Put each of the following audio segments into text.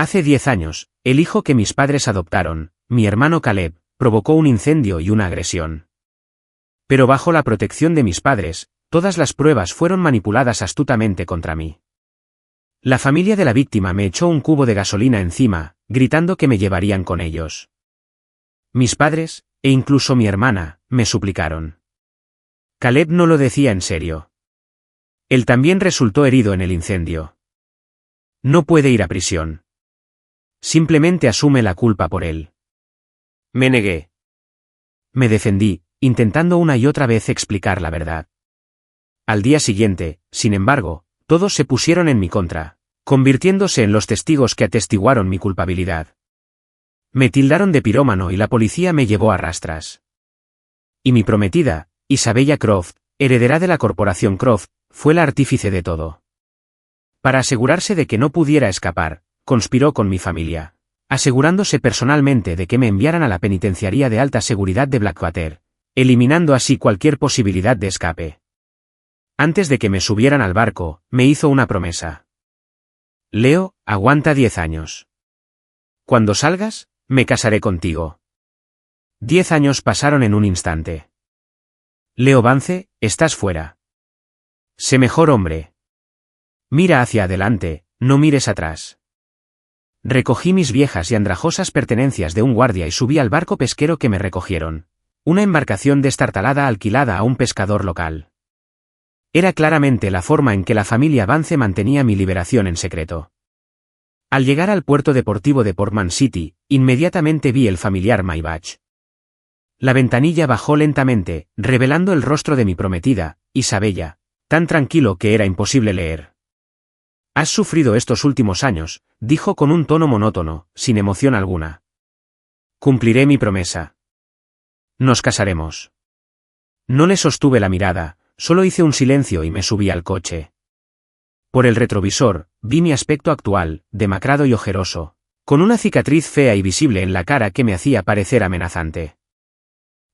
Hace 10 años, el hijo que mis padres adoptaron, mi hermano Caleb, provocó un incendio y una agresión. Pero bajo la protección de mis padres, todas las pruebas fueron manipuladas astutamente contra mí. La familia de la víctima me echó un cubo de gasolina encima, gritando que me llevarían con ellos. Mis padres, e incluso mi hermana, me suplicaron. Caleb no lo decía en serio. Él también resultó herido en el incendio. No puede ir a prisión. Simplemente asume la culpa por él. Me negué. Me defendí, intentando una y otra vez explicar la verdad. Al día siguiente, sin embargo, todos se pusieron en mi contra, convirtiéndose en los testigos que atestiguaron mi culpabilidad. Me tildaron de pirómano y la policía me llevó a rastras. Y mi prometida, Isabella Croft, heredera de la corporación Croft, fue la artífice de todo. Para asegurarse de que no pudiera escapar, conspiró con mi familia, asegurándose personalmente de que me enviaran a la penitenciaría de alta seguridad de Blackwater, eliminando así cualquier posibilidad de escape. Antes de que me subieran al barco, me hizo una promesa. Leo, aguanta 10 años. Cuando salgas, me casaré contigo. 10 años pasaron en un instante. Leo Vance, estás fuera. Sé mejor hombre. Mira hacia adelante, no mires atrás. Recogí mis viejas y andrajosas pertenencias de un guardia y subí al barco pesquero que me recogieron, una embarcación destartalada alquilada a un pescador local. Era claramente la forma en que la familia Vance mantenía mi liberación en secreto. Al llegar al puerto deportivo de Portman City, inmediatamente vi el familiar Maybach. La ventanilla bajó lentamente, revelando el rostro de mi prometida, Isabella, tan tranquilo que era imposible leer. «Has sufrido estos últimos años», dijo con un tono monótono, sin emoción alguna. «Cumpliré mi promesa. Nos casaremos». No le sostuve la mirada, solo hice un silencio y me subí al coche. Por el retrovisor, vi mi aspecto actual, demacrado y ojeroso, con una cicatriz fea y visible en la cara que me hacía parecer amenazante.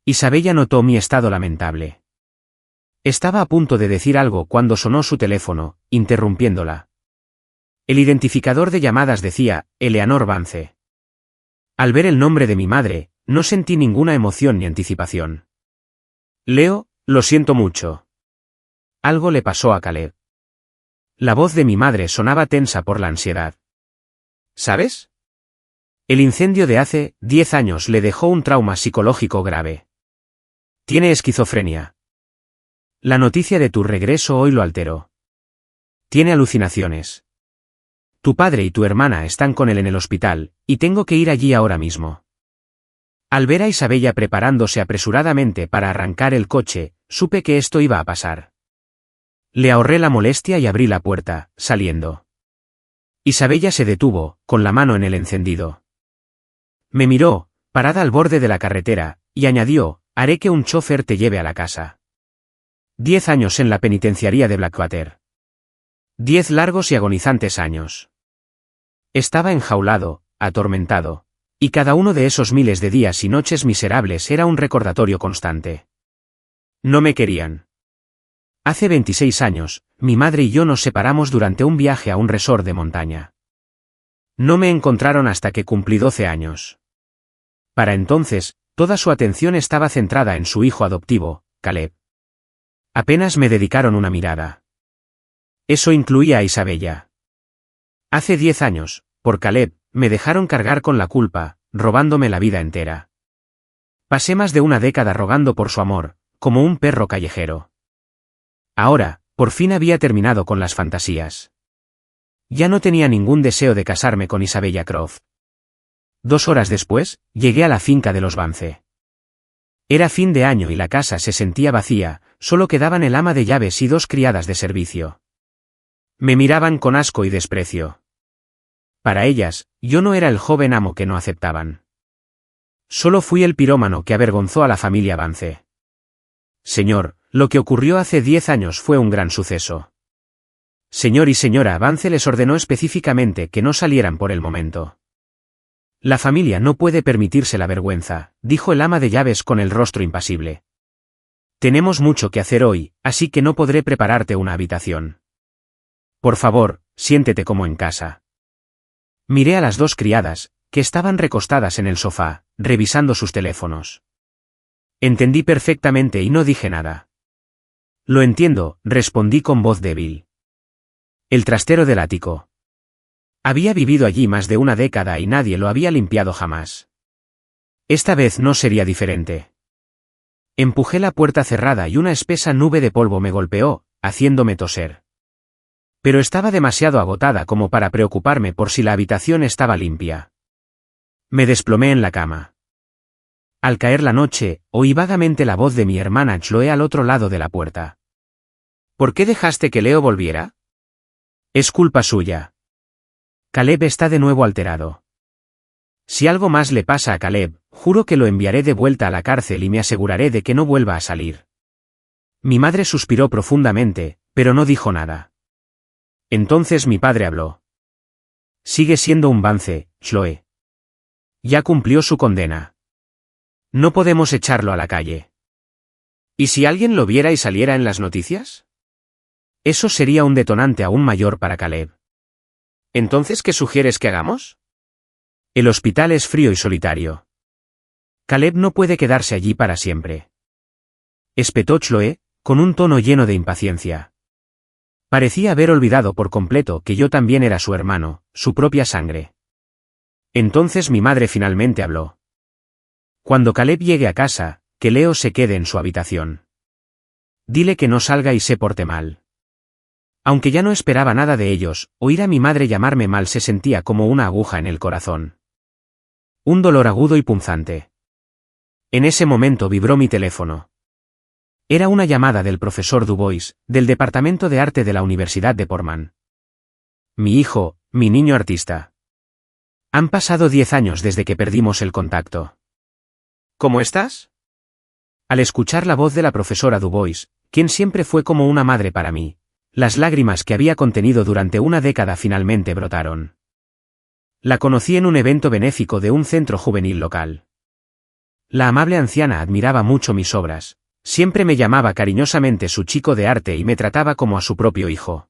Isabella notó mi estado lamentable. Estaba a punto de decir algo cuando sonó su teléfono, interrumpiéndola. El identificador de llamadas decía, Eleanor Vance. Al ver el nombre de mi madre, no sentí ninguna emoción ni anticipación. Leo, lo siento mucho. Algo le pasó a Caleb. La voz de mi madre sonaba tensa por la ansiedad. ¿Sabes? El incendio de hace 10 años le dejó un trauma psicológico grave. Tiene esquizofrenia. La noticia de tu regreso hoy lo alteró. Tiene alucinaciones. Tu padre y tu hermana están con él en el hospital, y tengo que ir allí ahora mismo. Al ver a Isabella preparándose apresuradamente para arrancar el coche, supe que esto iba a pasar. Le ahorré la molestia y abrí la puerta, saliendo. Isabella se detuvo, con la mano en el encendido. Me miró, parada al borde de la carretera, y añadió, haré que un chofer te lleve a la casa. 10 años en la penitenciaría de Blackwater. 10 largos y agonizantes años. Estaba enjaulado, atormentado, y cada uno de esos miles de días y noches miserables era un recordatorio constante. No me querían. Hace 26 años, mi madre y yo nos separamos durante un viaje a un resort de montaña. No me encontraron hasta que cumplí 12 años. Para entonces, toda su atención estaba centrada en su hijo adoptivo, Caleb. Apenas me dedicaron una mirada. Eso incluía a Isabella. Hace 10 años, por Caleb, me dejaron cargar con la culpa, robándome la vida entera. Pasé más de una década rogando por su amor, como un perro callejero. Ahora, por fin había terminado con las fantasías. Ya no tenía ningún deseo de casarme con Isabella Croft. 2 horas después, llegué a la finca de los Vance. Era fin de año y la casa se sentía vacía, solo quedaban el ama de llaves y 2 criadas de servicio. Me miraban con asco y desprecio. Para ellas, yo no era el joven amo que no aceptaban. Solo fui el pirómano que avergonzó a la familia Vance. Señor, lo que ocurrió hace 10 años fue un gran suceso. Señor y señora Vance les ordenó específicamente que no salieran por el momento. La familia no puede permitirse la vergüenza, dijo el ama de llaves con el rostro impasible. Tenemos mucho que hacer hoy, así que no podré prepararte una habitación. Por favor, siéntete como en casa. Miré a las dos criadas, que estaban recostadas en el sofá, revisando sus teléfonos. Entendí perfectamente y no dije nada. Lo entiendo, respondí con voz débil. El trastero del ático. Había vivido allí más de una década y nadie lo había limpiado jamás. Esta vez no sería diferente. Empujé la puerta cerrada y una espesa nube de polvo me golpeó, haciéndome toser. Pero estaba demasiado agotada como para preocuparme por si la habitación estaba limpia. Me desplomé en la cama. Al caer la noche, oí vagamente la voz de mi hermana Chloe al otro lado de la puerta. ¿Por qué dejaste que Leo volviera? Es culpa suya. Caleb está de nuevo alterado. Si algo más le pasa a Caleb, juro que lo enviaré de vuelta a la cárcel y me aseguraré de que no vuelva a salir. Mi madre suspiró profundamente, pero no dijo nada. Entonces mi padre habló. Sigue siendo un Vance, Chloe. Ya cumplió su condena. No podemos echarlo a la calle. ¿Y si alguien lo viera y saliera en las noticias? Eso sería un detonante aún mayor para Caleb. ¿Entonces qué sugieres que hagamos? El hospital es frío y solitario. Caleb no puede quedarse allí para siempre. Espetó Chloe, con un tono lleno de impaciencia. Parecía haber olvidado por completo que yo también era su hermano, su propia sangre. Entonces mi madre finalmente habló. Cuando Caleb llegue a casa, que Leo se quede en su habitación. Dile que no salga y se porte mal. Aunque ya no esperaba nada de ellos, oír a mi madre llamarme mal se sentía como una aguja en el corazón. Un dolor agudo y punzante. En ese momento vibró mi teléfono. Era una llamada del profesor Dubois, del Departamento de Arte de la Universidad de Portman. Mi hijo, mi niño artista. Han pasado 10 años desde que perdimos el contacto. ¿Cómo estás? Al escuchar la voz de la profesora Dubois, quien siempre fue como una madre para mí, las lágrimas que había contenido durante una década finalmente brotaron. La conocí en un evento benéfico de un centro juvenil local. La amable anciana admiraba mucho mis obras, siempre me llamaba cariñosamente su chico de arte y me trataba como a su propio hijo.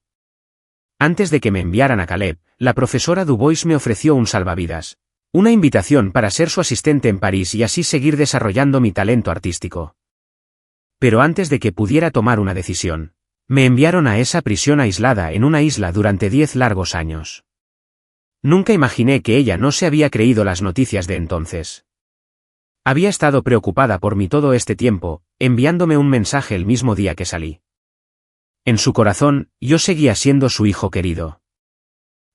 Antes de que me enviaran a Caleb, la profesora Dubois me ofreció un salvavidas, una invitación para ser su asistente en París y así seguir desarrollando mi talento artístico. Pero antes de que pudiera tomar una decisión, me enviaron a esa prisión aislada en una isla durante 10 largos años. Nunca imaginé que ella no se había creído las noticias de entonces. Había estado preocupada por mí todo este tiempo, enviándome un mensaje el mismo día que salí. En su corazón, yo seguía siendo su hijo querido.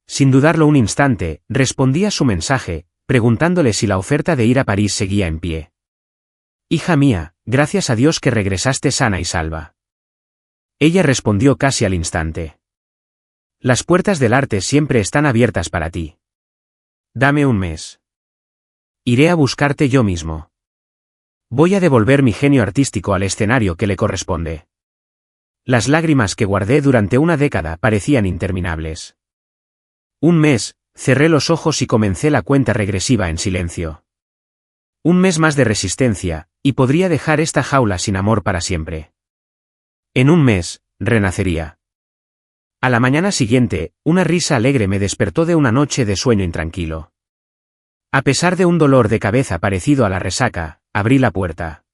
Sin dudarlo un instante, respondí a su mensaje, preguntándole si la oferta de ir a París seguía en pie. Hija mía, gracias a Dios que regresaste sana y salva. Ella respondió casi al instante. Las puertas del arte siempre están abiertas para ti. Dame un mes. Iré a buscarte yo mismo. Voy a devolver mi genio artístico al escenario que le corresponde. Las lágrimas que guardé durante una década parecían interminables. Un mes, cerré los ojos y comencé la cuenta regresiva en silencio. Un mes más de resistencia, y podría dejar esta jaula sin amor para siempre. En un mes, renacería. A la mañana siguiente, una risa alegre me despertó de una noche de sueño intranquilo. A pesar de un dolor de cabeza parecido a la resaca, abrí la puerta.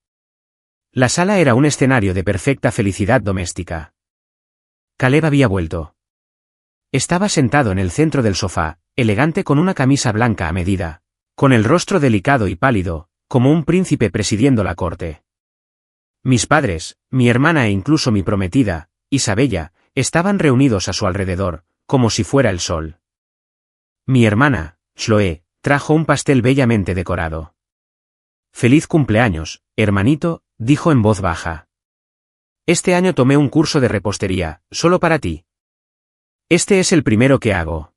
La sala era un escenario de perfecta felicidad doméstica. Caleb había vuelto. Estaba sentado en el centro del sofá, elegante con una camisa blanca a medida, con el rostro delicado y pálido, como un príncipe presidiendo la corte. Mis padres, mi hermana e incluso mi prometida, Isabella, estaban reunidos a su alrededor, como si fuera el sol. Mi hermana, Chloe, trajo un pastel bellamente decorado. «Feliz cumpleaños, hermanito», dijo en voz baja. «Este año tomé un curso de repostería, solo para ti. Este es el primero que hago.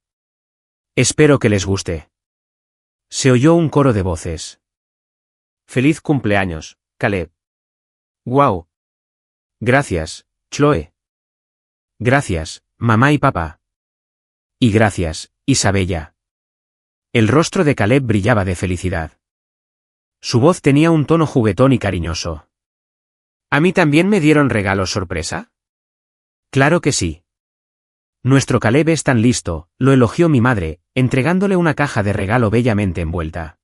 Espero que les guste». Se oyó un coro de voces. «Feliz cumpleaños, Caleb». «Guau». «Gracias, Chloe». «Gracias, mamá y papá». «Y gracias, Isabella». El rostro de Caleb brillaba de felicidad. Su voz tenía un tono juguetón y cariñoso. ¿A mí también me dieron regalos sorpresa? Claro que sí. Nuestro Caleb es tan listo, lo elogió mi madre, entregándole una caja de regalo bellamente envuelta.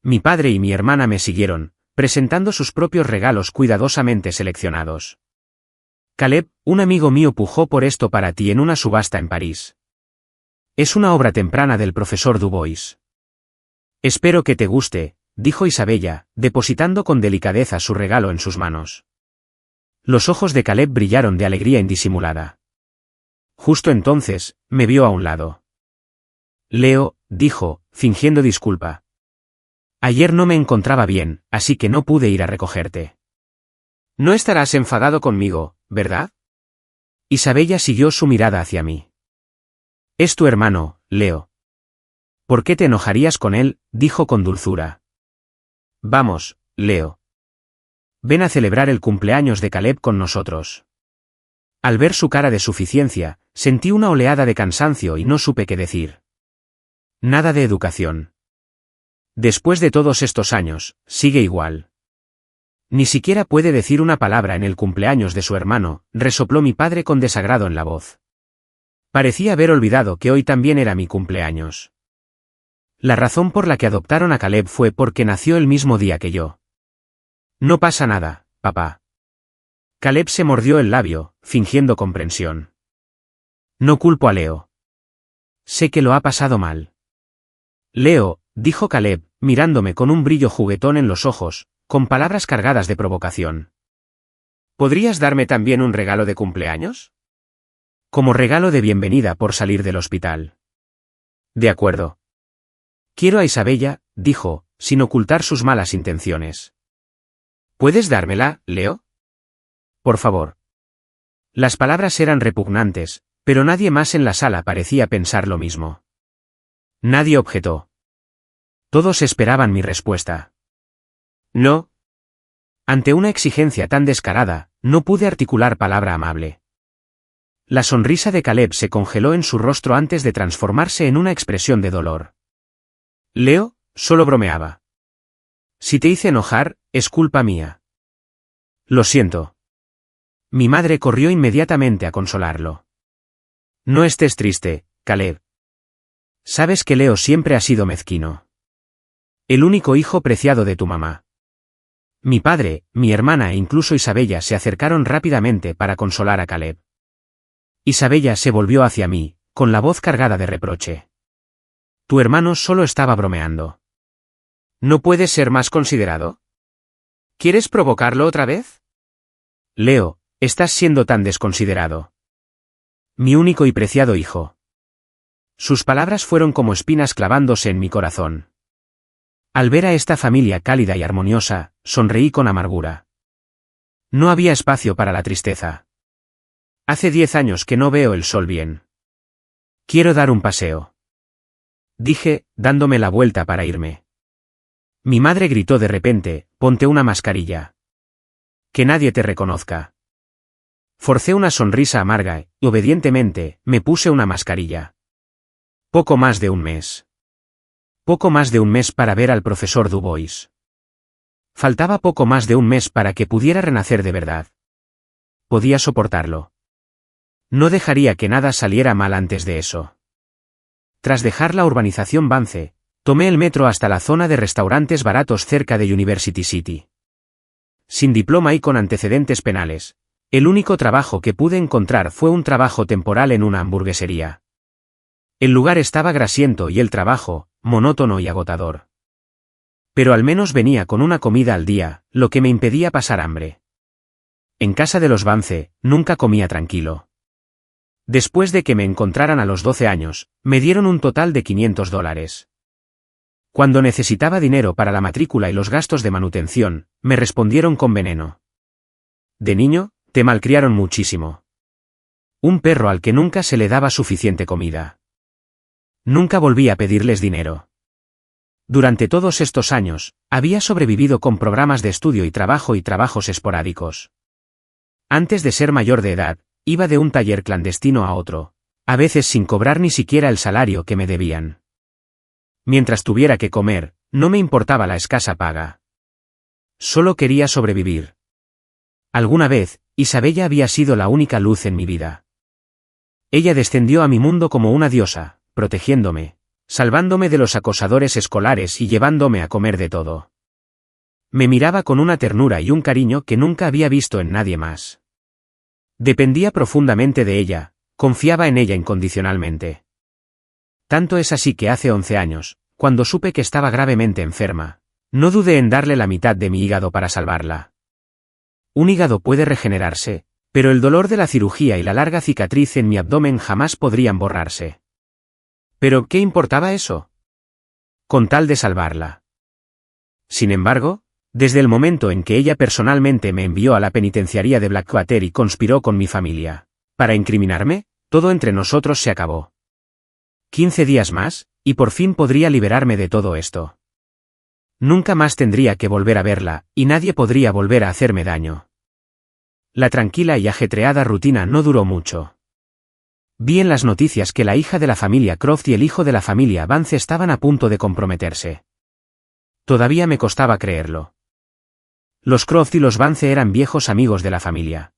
Mi padre y mi hermana me siguieron, presentando sus propios regalos cuidadosamente seleccionados. Caleb, un amigo mío pujó por esto para ti en una subasta en París. Es una obra temprana del profesor Dubois. Espero que te guste, dijo Isabella, depositando con delicadeza su regalo en sus manos. Los ojos de Caleb brillaron de alegría indisimulada. Justo entonces, me vio a un lado. Leo, dijo, fingiendo disculpa. Ayer no me encontraba bien, así que no pude ir a recogerte. No estarás enfadado conmigo, ¿verdad? Isabella siguió su mirada hacia mí. Es tu hermano, Leo. ¿Por qué te enojarías con él? Dijo con dulzura. Vamos, Leo. Ven a celebrar el cumpleaños de Caleb con nosotros. Al ver su cara de suficiencia, sentí una oleada de cansancio y no supe qué decir. Nada de educación. Después de todos estos años, sigue igual. Ni siquiera puede decir una palabra en el cumpleaños de su hermano, resopló mi padre con desagrado en la voz. Parecía haber olvidado que hoy también era mi cumpleaños. La razón por la que adoptaron a Caleb fue porque nació el mismo día que yo. No pasa nada, papá. Caleb se mordió el labio, fingiendo comprensión. No culpo a Leo. Sé que lo ha pasado mal. Leo, dijo Caleb, mirándome con un brillo juguetón en los ojos, con palabras cargadas de provocación. ¿Podrías darme también un regalo de cumpleaños? Como regalo de bienvenida por salir del hospital. De acuerdo. Quiero a Isabella, dijo, sin ocultar sus malas intenciones. ¿Puedes dármela, Leo? Por favor. Las palabras eran repugnantes, pero nadie más en la sala parecía pensar lo mismo. Nadie objetó. Todos esperaban mi respuesta. No. Ante una exigencia tan descarada, no pude articular palabra amable. La sonrisa de Caleb se congeló en su rostro antes de transformarse en una expresión de dolor. Leo, solo bromeaba. Si te hice enojar, es culpa mía. Lo siento. Mi madre corrió inmediatamente a consolarlo. No estés triste, Caleb. Sabes que Leo siempre ha sido mezquino. El único hijo preciado de tu mamá. Mi padre, mi hermana e incluso Isabella se acercaron rápidamente para consolar a Caleb. Isabella se volvió hacia mí, con la voz cargada de reproche. Tu hermano solo estaba bromeando. ¿No puedes ser más considerado? ¿Quieres provocarlo otra vez? Leo, estás siendo tan desconsiderado. Mi único y preciado hijo. Sus palabras fueron como espinas clavándose en mi corazón. Al ver a esta familia cálida y armoniosa, sonreí con amargura. No había espacio para la tristeza. Hace 10 años que no veo el sol bien. Quiero dar un paseo. Dije, dándome la vuelta para irme. Mi madre gritó de repente, ponte una mascarilla. Que nadie te reconozca. Forcé una sonrisa amarga y, obedientemente, me puse una mascarilla. Poco más de un mes. Poco más de un mes para ver al profesor Dubois. Faltaba poco más de un mes para que pudiera renacer de verdad. Podía soportarlo. No dejaría que nada saliera mal antes de eso. Tras dejar la urbanización Vance, tomé el metro hasta la zona de restaurantes baratos cerca de University City. Sin diploma y con antecedentes penales, el único trabajo que pude encontrar fue un trabajo temporal en una hamburguesería. El lugar estaba grasiento y el trabajo, monótono y agotador. Pero al menos venía con una comida al día, lo que me impedía pasar hambre. En casa de los Vance, nunca comía tranquilo. Después de que me encontraran a los 12 años, me dieron un total de $500. Cuando necesitaba dinero para la matrícula y los gastos de manutención, me respondieron con veneno. De niño, te malcriaron muchísimo. Un perro al que nunca se le daba suficiente comida. Nunca volví a pedirles dinero. Durante todos estos años, había sobrevivido con programas de estudio y trabajos esporádicos. Antes de ser mayor de edad, iba de un taller clandestino a otro, a veces sin cobrar ni siquiera el salario que me debían. Mientras tuviera que comer, no me importaba la escasa paga. Solo quería sobrevivir. Alguna vez, Isabella había sido la única luz en mi vida. Ella descendió a mi mundo como una diosa, protegiéndome, salvándome de los acosadores escolares y llevándome a comer de todo. Me miraba con una ternura y un cariño que nunca había visto en nadie más. Dependía profundamente de ella, confiaba en ella incondicionalmente. Tanto es así que hace 11 años, cuando supe que estaba gravemente enferma, no dudé en darle la mitad de mi hígado para salvarla. Un hígado puede regenerarse, pero el dolor de la cirugía y la larga cicatriz en mi abdomen jamás podrían borrarse. ¿Pero qué importaba eso? Con tal de salvarla. Sin embargo, desde el momento en que ella personalmente me envió a la penitenciaría de Blackwater y conspiró con mi familia para incriminarme, todo entre nosotros se acabó. 15 días más, y por fin podría liberarme de todo esto. Nunca más tendría que volver a verla, y nadie podría volver a hacerme daño. La tranquila y ajetreada rutina no duró mucho. Vi en las noticias que la hija de la familia Croft y el hijo de la familia Vance estaban a punto de comprometerse. Todavía me costaba creerlo. Los Croft y los Vance eran viejos amigos de la familia.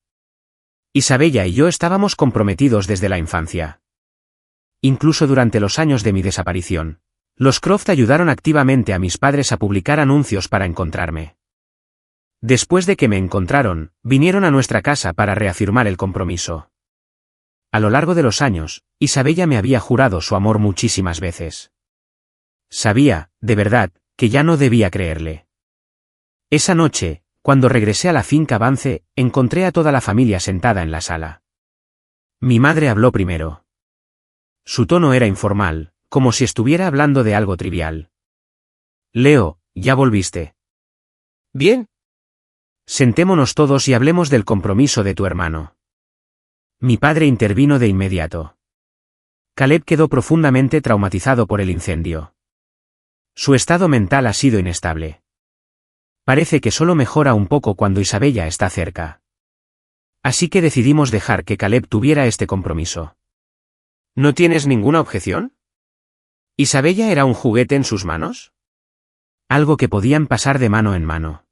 Isabella y yo estábamos comprometidos desde la infancia. Incluso durante los años de mi desaparición, los Croft ayudaron activamente a mis padres a publicar anuncios para encontrarme. Después de que me encontraron, vinieron a nuestra casa para reafirmar el compromiso. A lo largo de los años, Isabella me había jurado su amor muchísimas veces. Sabía, de verdad, que ya no debía creerle. Esa noche, cuando regresé a la finca Vance, encontré a toda la familia sentada en la sala. Mi madre habló primero. Su tono era informal, como si estuviera hablando de algo trivial. Leo, ¿ya volviste? Bien. Sentémonos todos y hablemos del compromiso de tu hermano. Mi padre intervino de inmediato. Caleb quedó profundamente traumatizado por el incendio. Su estado mental ha sido inestable. Parece que solo mejora un poco cuando Isabella está cerca. Así que decidimos dejar que Caleb tuviera este compromiso. ¿No tienes ninguna objeción? ¿Isabella era un juguete en sus manos? Algo que podían pasar de mano en mano.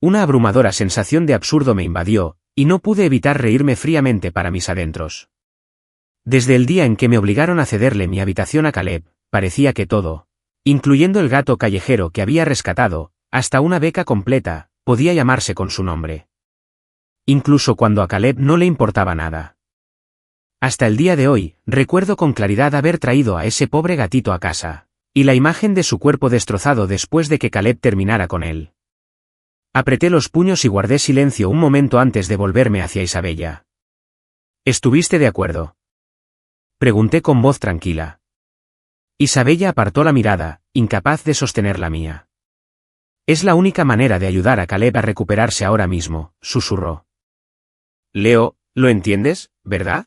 Una abrumadora sensación de absurdo me invadió, y no pude evitar reírme fríamente para mis adentros. Desde el día en que me obligaron a cederle mi habitación a Caleb, parecía que todo, incluyendo el gato callejero que había rescatado, hasta una beca completa, podía llamarse con su nombre. Incluso cuando a Caleb no le importaba nada. Hasta el día de hoy, recuerdo con claridad haber traído a ese pobre gatito a casa, y la imagen de su cuerpo destrozado después de que Caleb terminara con él. Apreté los puños y guardé silencio un momento antes de volverme hacia Isabella. ¿Estuviste de acuerdo? Pregunté con voz tranquila. Isabella apartó la mirada, incapaz de sostener la mía. Es la única manera de ayudar a Caleb a recuperarse ahora mismo, susurró. Leo, ¿lo entiendes, verdad?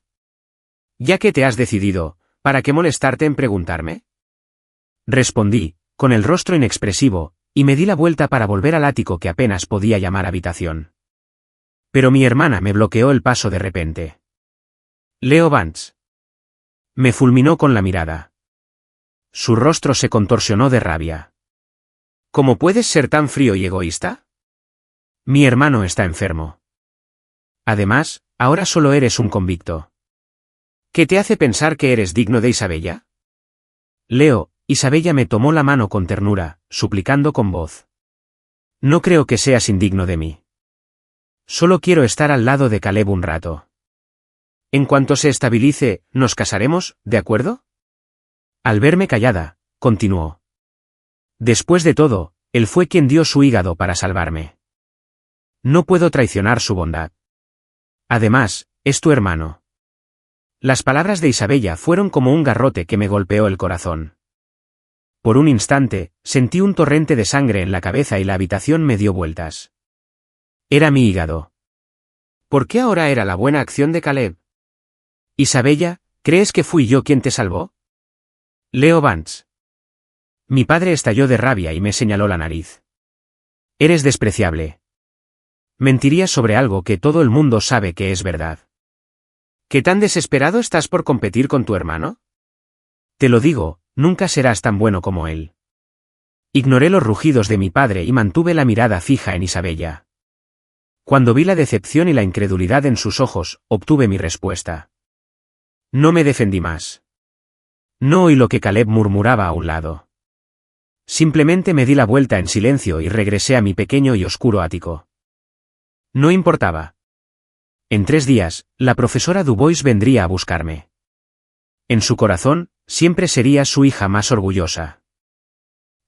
Ya que te has decidido, ¿para qué molestarte en preguntarme? Respondí, con el rostro inexpresivo, y me di la vuelta para volver al ático que apenas podía llamar habitación. Pero mi hermana me bloqueó el paso de repente. Leo Vance. Me fulminó con la mirada. Su rostro se contorsionó de rabia. ¿Cómo puedes ser tan frío y egoísta? Mi hermano está enfermo. Además, ahora solo eres un convicto. ¿Qué te hace pensar que eres digno de Isabella? Leo, Isabella me tomó la mano con ternura, suplicando con voz. No creo que seas indigno de mí. Solo quiero estar al lado de Caleb un rato. En cuanto se estabilice, nos casaremos, ¿de acuerdo? Al verme callada, continuó. Después de todo, él fue quien dio su hígado para salvarme. No puedo traicionar su bondad. Además, es tu hermano. Las palabras de Isabella fueron como un garrote que me golpeó el corazón. Por un instante, sentí un torrente de sangre en la cabeza y la habitación me dio vueltas. Era mi hígado. ¿Por qué ahora era la buena acción de Caleb? Isabella, ¿crees que fui yo quien te salvó? Leo Vance. Mi padre estalló de rabia y me señaló la nariz. Eres despreciable. Mentirías sobre algo que todo el mundo sabe que es verdad. ¿Qué tan desesperado estás por competir con tu hermano? Te lo digo, nunca serás tan bueno como él. Ignoré los rugidos de mi padre y mantuve la mirada fija en Isabella. Cuando vi la decepción y la incredulidad en sus ojos, obtuve mi respuesta. No me defendí más. No oí lo que Caleb murmuraba a un lado. Simplemente me di la vuelta en silencio y regresé a mi pequeño y oscuro ático. No importaba. En 3 días, la profesora Dubois vendría a buscarme. En su corazón, siempre sería su hija más orgullosa.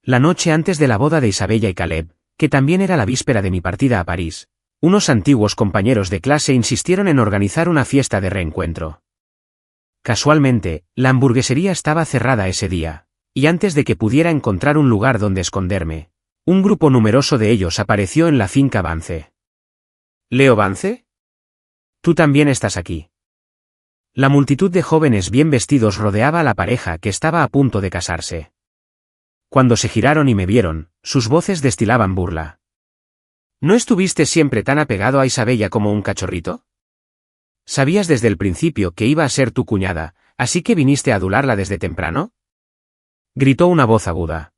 La noche antes de la boda de Isabella y Caleb, que también era la víspera de mi partida a París, unos antiguos compañeros de clase insistieron en organizar una fiesta de reencuentro. Casualmente, la hamburguesería estaba cerrada ese día, y antes de que pudiera encontrar un lugar donde esconderme, un grupo numeroso de ellos apareció en la finca Vance. ¿Leo Vance? Tú también estás aquí. La multitud de jóvenes bien vestidos rodeaba a la pareja que estaba a punto de casarse. Cuando se giraron y me vieron, sus voces destilaban burla. ¿No estuviste siempre tan apegado a Isabella como un cachorrito? Sabías desde el principio que iba a ser tu cuñada, así que viniste a adularla desde temprano, gritó una voz aguda.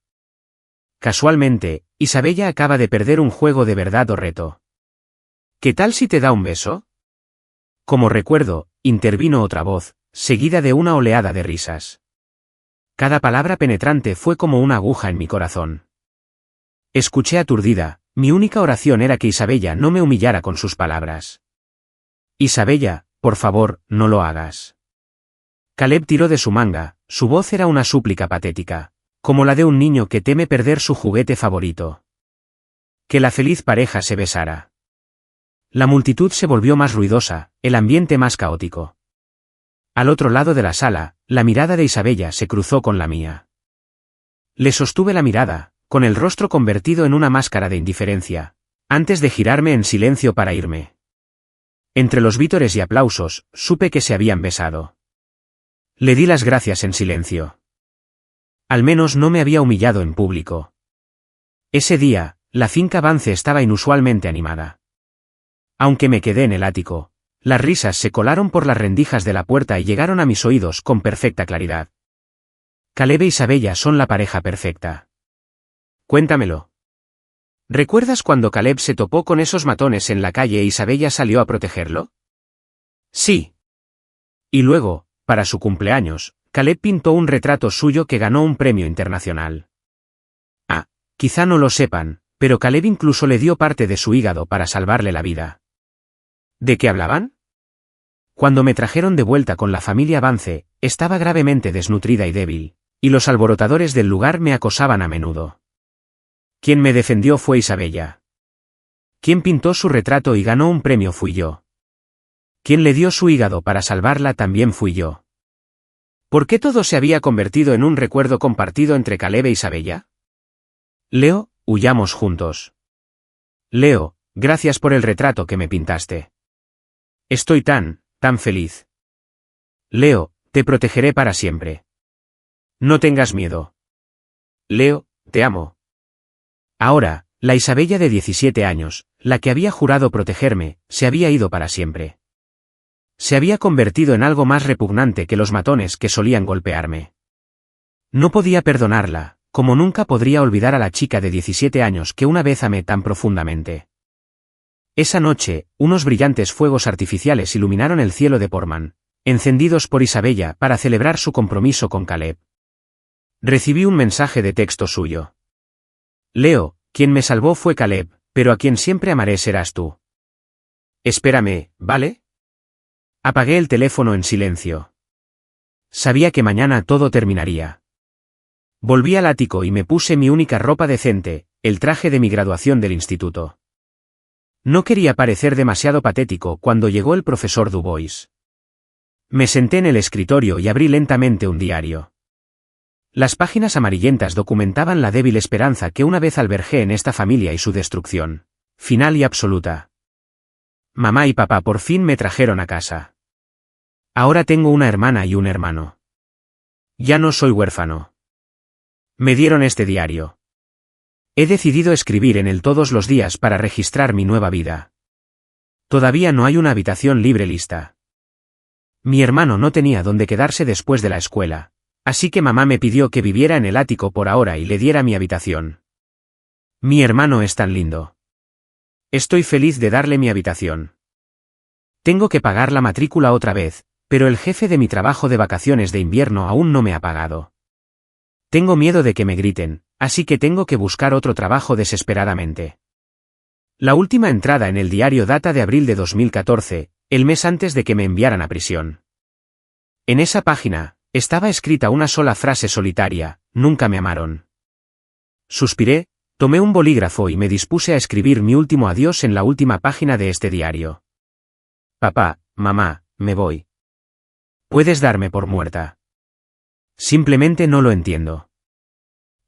Casualmente, Isabella acaba de perder un juego de verdad o reto. ¿Qué tal si te da un beso? Como recuerdo, intervino otra voz, seguida de una oleada de risas. Cada palabra penetrante fue como una aguja en mi corazón. Escuché aturdida, mi única oración era que Isabella no me humillara con sus palabras. Isabella, por favor, no lo hagas. Caleb tiró de su manga, su voz era una súplica patética, como la de un niño que teme perder su juguete favorito. Que la feliz pareja se besara. La multitud se volvió más ruidosa, el ambiente más caótico. Al otro lado de la sala, la mirada de Isabella se cruzó con la mía. Le sostuve la mirada, con el rostro convertido en una máscara de indiferencia, antes de girarme en silencio para irme. Entre los vítores y aplausos, supe que se habían besado. Le di las gracias en silencio. Al menos no me había humillado en público. Ese día, la finca Vance estaba inusualmente animada. Aunque me quedé en el ático, las risas se colaron por las rendijas de la puerta y llegaron a mis oídos con perfecta claridad. Caleb e Isabella son la pareja perfecta. Cuéntamelo. ¿Recuerdas cuando Caleb se topó con esos matones en la calle e Isabella salió a protegerlo? Sí. Y luego, para su cumpleaños, Caleb pintó un retrato suyo que ganó un premio internacional. Ah, quizá no lo sepan, pero Caleb incluso le dio parte de su hígado para salvarle la vida. ¿De qué hablaban? Cuando me trajeron de vuelta con la familia Vance, estaba gravemente desnutrida y débil, y los alborotadores del lugar me acosaban a menudo. Quien me defendió fue Isabella. Quien pintó su retrato y ganó un premio fui yo. Quien le dio su hígado para salvarla también fui yo. ¿Por qué todo se había convertido en un recuerdo compartido entre Caleb e Isabella? Leo, huyamos juntos. Leo, gracias por el retrato que me pintaste. Estoy tan feliz. Leo, te protegeré para siempre. No tengas miedo. Leo, te amo. Ahora, la Isabella de 17 años, la que había jurado protegerme, se había ido para siempre. Se había convertido en algo más repugnante que los matones que solían golpearme. No podía perdonarla, como nunca podría olvidar a la chica de 17 años que una vez amé tan profundamente. Esa noche, unos brillantes fuegos artificiales iluminaron el cielo de Portman, encendidos por Isabella para celebrar su compromiso con Caleb. Recibí un mensaje de texto suyo. Leo, quien me salvó fue Caleb, pero a quien siempre amaré serás tú. Espérame, ¿vale? Apagué el teléfono en silencio. Sabía que mañana todo terminaría. Volví al ático y me puse mi única ropa decente, el traje de mi graduación del instituto. No quería parecer demasiado patético cuando llegó el profesor Dubois. Me senté en el escritorio y abrí lentamente un diario. Las páginas amarillentas documentaban la débil esperanza que una vez albergué en esta familia y su destrucción, final y absoluta. Mamá y papá por fin me trajeron a casa. Ahora tengo una hermana y un hermano. Ya no soy huérfano. Me dieron este diario. He decidido escribir en él todos los días para registrar mi nueva vida. Todavía no hay una habitación libre lista. Mi hermano no tenía dónde quedarse después de la escuela, así que mamá me pidió que viviera en el ático por ahora y le diera mi habitación. Mi hermano es tan lindo. Estoy feliz de darle mi habitación. Tengo que pagar la matrícula otra vez, pero el jefe de mi trabajo de vacaciones de invierno aún no me ha pagado. Tengo miedo de que me griten, así que tengo que buscar otro trabajo desesperadamente. La última entrada en el diario data de abril de 2014, el mes antes de que me enviaran a prisión. En esa página, estaba escrita una sola frase solitaria: nunca me amaron. Suspiré, tomé un bolígrafo y me dispuse a escribir mi último adiós en la última página de este diario. Papá, mamá, me voy. Puedes darme por muerta. Simplemente no lo entiendo.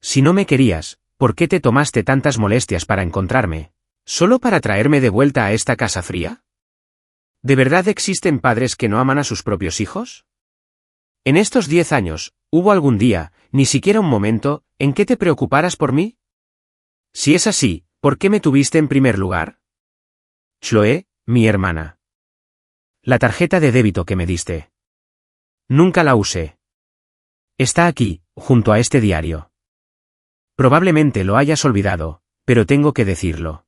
Si no me querías, ¿por qué te tomaste tantas molestias para encontrarme? ¿Solo para traerme de vuelta a esta casa fría? ¿De verdad existen padres que no aman a sus propios hijos? En estos 10 años, ¿hubo algún día, ni siquiera un momento, en que te preocuparas por mí? Si es así, ¿por qué me tuviste en primer lugar? Chloe, mi hermana. La tarjeta de débito que me diste. Nunca la usé. Está aquí, junto a este diario. Probablemente lo hayas olvidado, pero tengo que decirlo.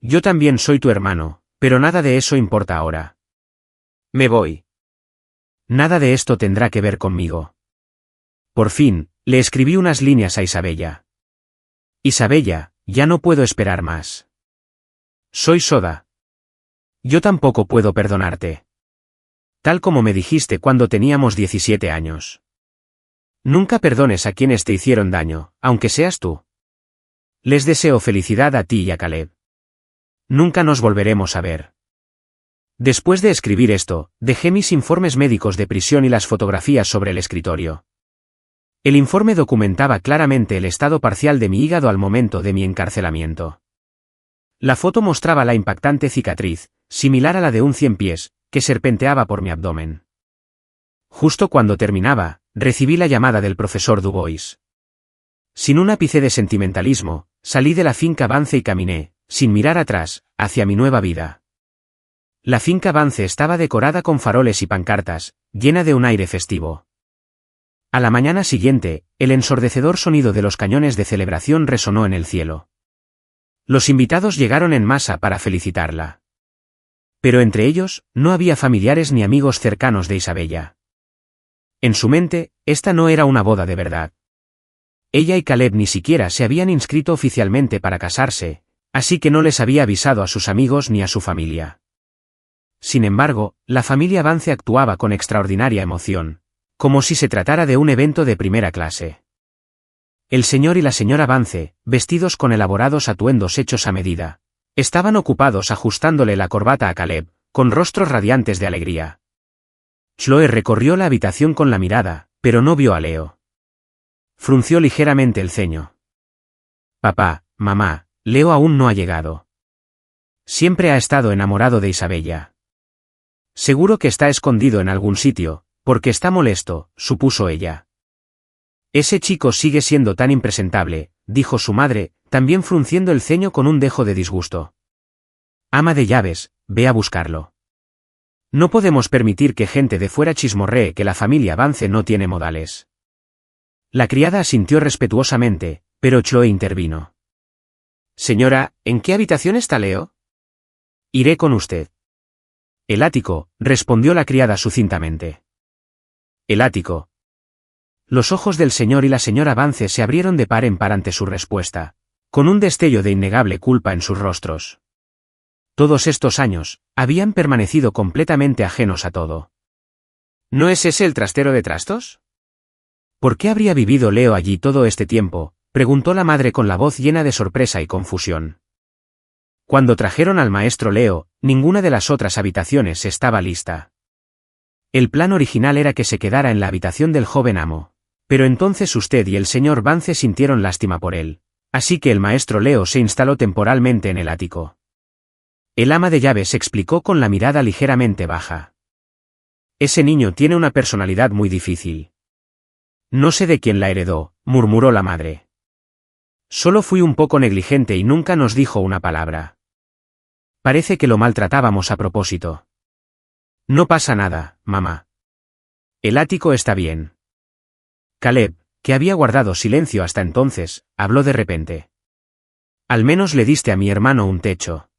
Yo también soy tu hermano, pero nada de eso importa ahora. Me voy. Nada de esto tendrá que ver conmigo. Por fin, le escribí unas líneas a Isabella. Isabella, ya no puedo esperar más. Soy Soda. Yo tampoco puedo perdonarte. Tal como me dijiste cuando teníamos 17 años. Nunca perdones a quienes te hicieron daño, aunque seas tú. Les deseo felicidad a ti y a Caleb. Nunca nos volveremos a ver. Después de escribir esto, dejé mis informes médicos de prisión y las fotografías sobre el escritorio. El informe documentaba claramente el estado parcial de mi hígado al momento de mi encarcelamiento. La foto mostraba la impactante cicatriz, similar a la de un 100 pies, que serpenteaba por mi abdomen. Justo cuando terminaba, recibí la llamada del profesor Dubois. Sin un ápice de sentimentalismo, salí de la finca Vance y caminé, sin mirar atrás, hacia mi nueva vida. La finca Vance estaba decorada con faroles y pancartas, llena de un aire festivo. A la mañana siguiente, el ensordecedor sonido de los cañones de celebración resonó en el cielo. Los invitados llegaron en masa para felicitarla. Pero entre ellos, no había familiares ni amigos cercanos de Isabella. En su mente, esta no era una boda de verdad. Ella y Caleb ni siquiera se habían inscrito oficialmente para casarse, así que no les había avisado a sus amigos ni a su familia. Sin embargo, la familia Vance actuaba con extraordinaria emoción, como si se tratara de un evento de primera clase. El señor y la señora Vance, vestidos con elaborados atuendos hechos a medida, estaban ocupados ajustándole la corbata a Caleb, con rostros radiantes de alegría. Chloe recorrió la habitación con la mirada, pero no vio a Leo. Frunció ligeramente el ceño. Papá, mamá, Leo aún no ha llegado. Siempre ha estado enamorado de Isabella. Seguro que está escondido en algún sitio, porque está molesto, supuso ella. Ese chico sigue siendo tan impresentable, dijo su madre, también frunciendo el ceño con un dejo de disgusto. Ama de llaves, ve a buscarlo. No podemos permitir que gente de fuera chismorree que la familia Vance no tiene modales. La criada asintió respetuosamente, pero Chloe intervino. Señora, ¿en qué habitación está Leo? Iré con usted. El ático, respondió la criada sucintamente. El ático. Los ojos del señor y la señora Vance se abrieron de par en par ante su respuesta, con un destello de innegable culpa en sus rostros. Todos estos años, habían permanecido completamente ajenos a todo. ¿No es ese el trastero de trastos? ¿Por qué habría vivido Leo allí todo este tiempo?, preguntó la madre con la voz llena de sorpresa y confusión. Cuando trajeron al maestro Leo, ninguna de las otras habitaciones estaba lista. El plan original era que se quedara en la habitación del joven amo, pero entonces usted y el señor Vance sintieron lástima por él, así que el maestro Leo se instaló temporalmente en el ático. El ama de llaves explicó con la mirada ligeramente baja. Ese niño tiene una personalidad muy difícil. No sé de quién la heredó, murmuró la madre. Solo fui un poco negligente y nunca nos dijo una palabra. Parece que lo maltratábamos a propósito. No pasa nada, mamá. El ático está bien. Caleb, que había guardado silencio hasta entonces, habló de repente. Al menos le diste a mi hermano un techo.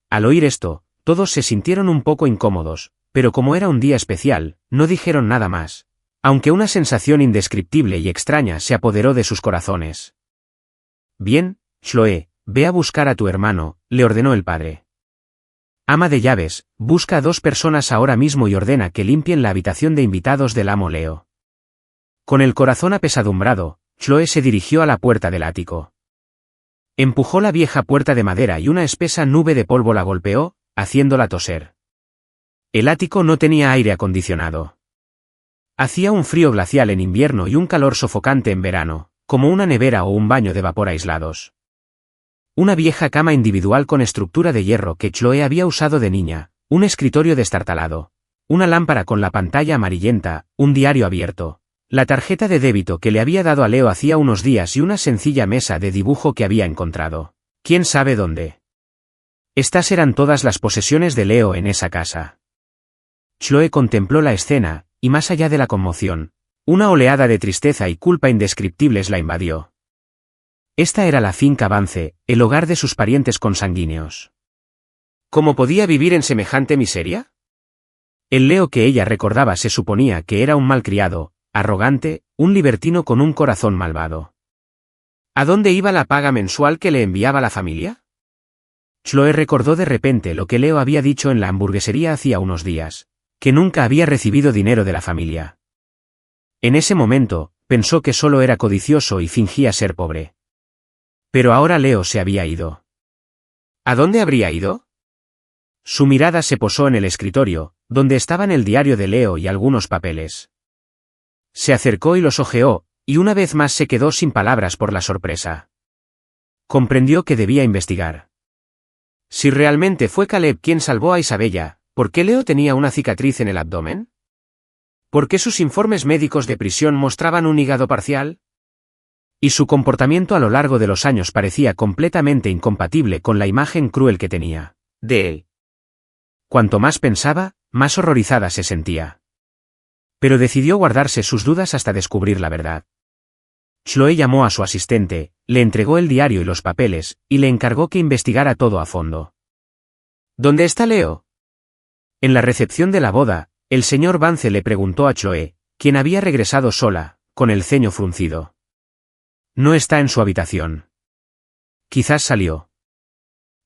Al oír esto, todos se sintieron un poco incómodos, pero como era un día especial, no dijeron nada más, aunque una sensación indescriptible y extraña se apoderó de sus corazones. Bien, Chloe, ve a buscar a tu hermano, le ordenó el padre. Ama de llaves, busca a 2 personas ahora mismo y ordena que limpien la habitación de invitados del amo Leo. Con el corazón apesadumbrado, Chloe se dirigió a la puerta del ático. Empujó la vieja puerta de madera y una espesa nube de polvo la golpeó, haciéndola toser. El ático no tenía aire acondicionado. Hacía un frío glacial en invierno y un calor sofocante en verano, como una nevera o un baño de vapor aislados. Una vieja cama individual con estructura de hierro que Chloe había usado de niña, un escritorio destartalado, una lámpara con la pantalla amarillenta, un diario abierto, la tarjeta de débito que le había dado a Leo hacía unos días y una sencilla mesa de dibujo que había encontrado. ¿Quién sabe dónde? Estas eran todas las posesiones de Leo en esa casa. Chloe contempló la escena, y más allá de la conmoción, una oleada de tristeza y culpa indescriptibles la invadió. Esta era la finca Vance, el hogar de sus parientes consanguíneos. ¿Cómo podía vivir en semejante miseria? El Leo que ella recordaba se suponía que era un malcriado, arrogante, un libertino con un corazón malvado. ¿A dónde iba la paga mensual que le enviaba la familia? Chloe recordó de repente lo que Leo había dicho en la hamburguesería hacía unos días, que nunca había recibido dinero de la familia. En ese momento, pensó que solo era codicioso y fingía ser pobre. Pero ahora Leo se había ido. ¿A dónde habría ido? Su mirada se posó en el escritorio, donde estaban el diario de Leo y algunos papeles. Se acercó y los hojeó, y una vez más se quedó sin palabras por la sorpresa. Comprendió que debía investigar. Si realmente fue Caleb quien salvó a Isabella, ¿por qué Leo tenía una cicatriz en el abdomen? ¿Por qué sus informes médicos de prisión mostraban un hígado parcial? Y su comportamiento a lo largo de los años parecía completamente incompatible con la imagen cruel que tenía de él. Cuanto más pensaba, más horrorizada se sentía. Pero decidió guardarse sus dudas hasta descubrir la verdad. Chloe llamó a su asistente, le entregó el diario y los papeles, y le encargó que investigara todo a fondo. ¿Dónde está Leo? En la recepción de la boda, el señor Vance le preguntó a Chloe, quien había regresado sola, con el ceño fruncido. No está en su habitación. Quizás salió.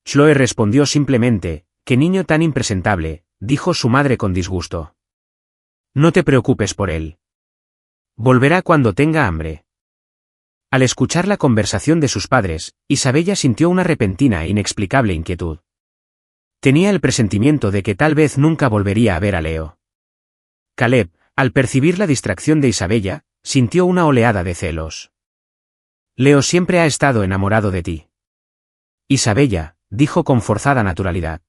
Chloe respondió simplemente, «Qué niño tan impresentable», dijo su madre con disgusto. «No te preocupes por él. Volverá cuando tenga hambre». Al escuchar la conversación de sus padres, Isabella sintió una repentina e inexplicable inquietud. Tenía el presentimiento de que tal vez nunca volvería a ver a Leo. Caleb, al percibir la distracción de Isabella, sintió una oleada de celos. «Leo siempre ha estado enamorado de ti». Isabella, dijo con forzada naturalidad.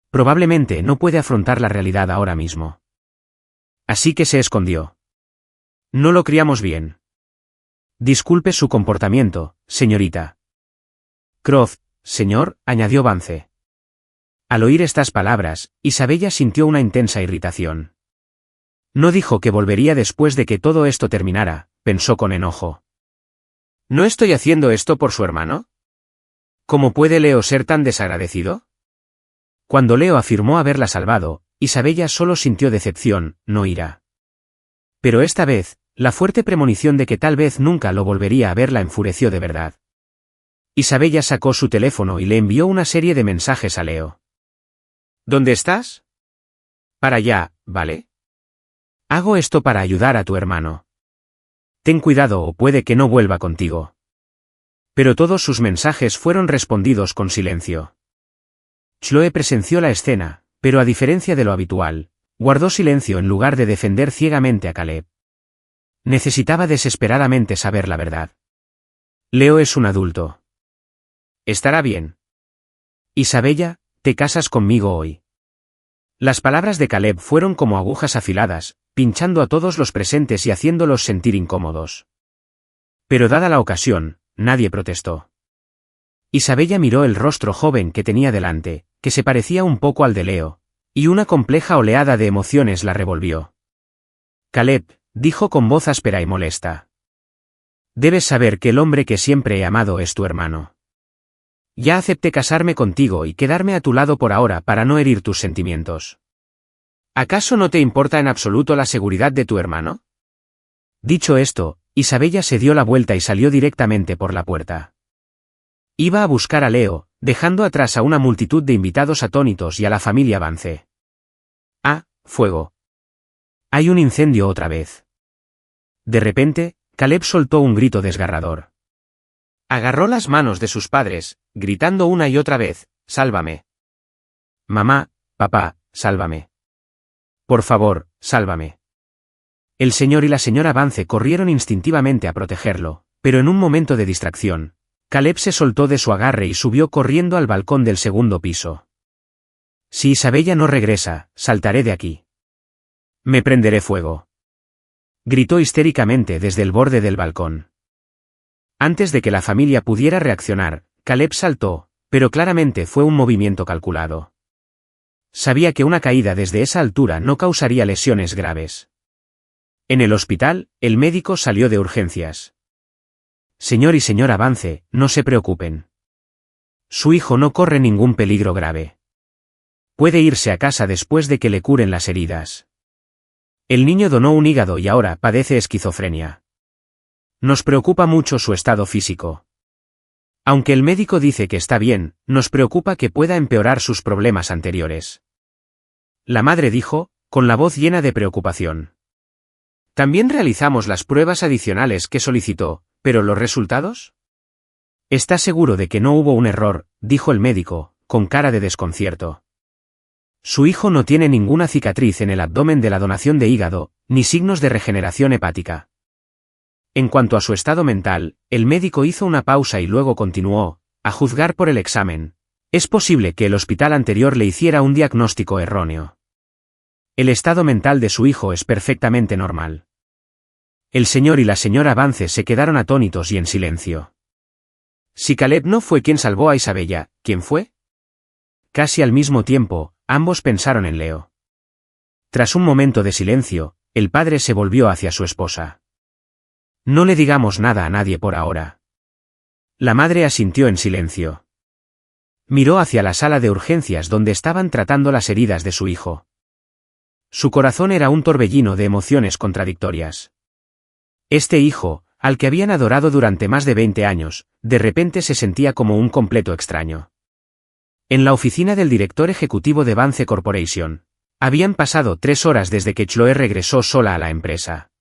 Probablemente no puede afrontar la realidad ahora mismo. Así que se escondió. No lo criamos bien. Disculpe su comportamiento, señorita. Croft, señor, añadió Vance. Al oír estas palabras, Isabella sintió una intensa irritación. No dijo que volvería después de que todo esto terminara, pensó con enojo. ¿No estoy haciendo esto por su hermano? ¿Cómo puede Leo ser tan desagradecido? Cuando Leo afirmó haberla salvado, Isabella solo sintió decepción, no ira. Pero esta vez, la fuerte premonición de que tal vez nunca lo volvería a ver la enfureció de verdad. Isabella sacó su teléfono y le envió una serie de mensajes a Leo. ¿Dónde estás? Para allá, ¿vale? Hago esto para ayudar a tu hermano. Ten cuidado o puede que no vuelva contigo. Pero todos sus mensajes fueron respondidos con silencio. Chloe presenció la escena, pero a diferencia de lo habitual, guardó silencio en lugar de defender ciegamente a Caleb. Necesitaba desesperadamente saber la verdad. Leo es un adulto. Estará bien. Isabella, te casas conmigo hoy. Las palabras de Caleb fueron como agujas afiladas, pinchando a todos los presentes y haciéndolos sentir incómodos. Pero dada la ocasión, nadie protestó. Isabella miró el rostro joven que tenía delante, que se parecía un poco al de Leo, y una compleja oleada de emociones la revolvió. Caleb, dijo con voz áspera y molesta. Debes saber que el hombre que siempre he amado es tu hermano. Ya acepté casarme contigo y quedarme a tu lado por ahora para no herir tus sentimientos. ¿Acaso no te importa en absoluto la seguridad de tu hermano? Dicho esto, Isabella se dio la vuelta y salió directamente por la puerta. Iba a buscar a Leo, dejando atrás a una multitud de invitados atónitos y a la familia Vance. ¡Ah, fuego! Hay un incendio otra vez. De repente, Caleb soltó un grito desgarrador. Agarró las manos de sus padres, gritando una y otra vez, «¡Sálvame! Mamá, papá, sálvame. Por favor, sálvame». El señor y la señora Vance corrieron instintivamente a protegerlo, pero en un momento de distracción, Caleb se soltó de su agarre y subió corriendo al balcón del segundo piso. «Si Isabella no regresa, saltaré de aquí. Me prenderé fuego», gritó histéricamente desde el borde del balcón. Antes de que la familia pudiera reaccionar, Caleb saltó, pero claramente fue un movimiento calculado. Sabía que una caída desde esa altura no causaría lesiones graves. En el hospital, el médico salió de urgencias. «Señor y señora Vance, no se preocupen. Su hijo no corre ningún peligro grave. Puede irse a casa después de que le curen las heridas. El niño donó un hígado y ahora padece esquizofrenia. Nos preocupa mucho su estado físico. Aunque el médico dice que está bien, nos preocupa que pueda empeorar sus problemas anteriores». La madre dijo, con la voz llena de preocupación. «También realizamos las pruebas adicionales que solicitó, pero ¿los resultados?» «¿Está seguro de que no hubo un error?», dijo el médico, con cara de desconcierto. «Su hijo no tiene ninguna cicatriz en el abdomen de la donación de hígado, ni signos de regeneración hepática». En cuanto a su estado mental, el médico hizo una pausa y luego continuó, «A juzgar por el examen, es posible que el hospital anterior le hiciera un diagnóstico erróneo. El estado mental de su hijo es perfectamente normal». El señor y la señora Vance se quedaron atónitos y en silencio. Si Caleb no fue quien salvó a Isabella, ¿quién fue? Casi al mismo tiempo, ambos pensaron en Leo. Tras un momento de silencio, el padre se volvió hacia su esposa. «No le digamos nada a nadie por ahora». La madre asintió en silencio. Miró hacia la sala de urgencias donde estaban tratando las heridas de su hijo. Su corazón era un torbellino de emociones contradictorias. Este hijo, al que habían adorado durante más de 20 años, de repente se sentía como un completo extraño. En la oficina del director ejecutivo de Vance Corporation, habían pasado 3 horas desde que Chloe regresó sola a la empresa.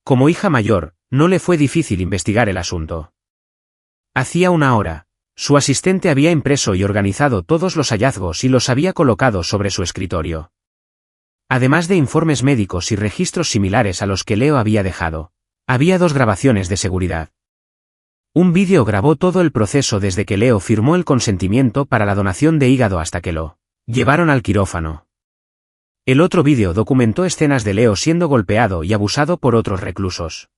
Como hija mayor, no le fue difícil investigar el asunto. Hacía una hora, su asistente había impreso y organizado todos los hallazgos y los había colocado sobre su escritorio. Además de informes médicos y registros similares a los que Leo había dejado, había 2 grabaciones de seguridad. Un vídeo grabó todo el proceso desde que Leo firmó el consentimiento para la donación de hígado hasta que lo llevaron al quirófano. El otro vídeo documentó escenas de Leo siendo golpeado y abusado por otros reclusos.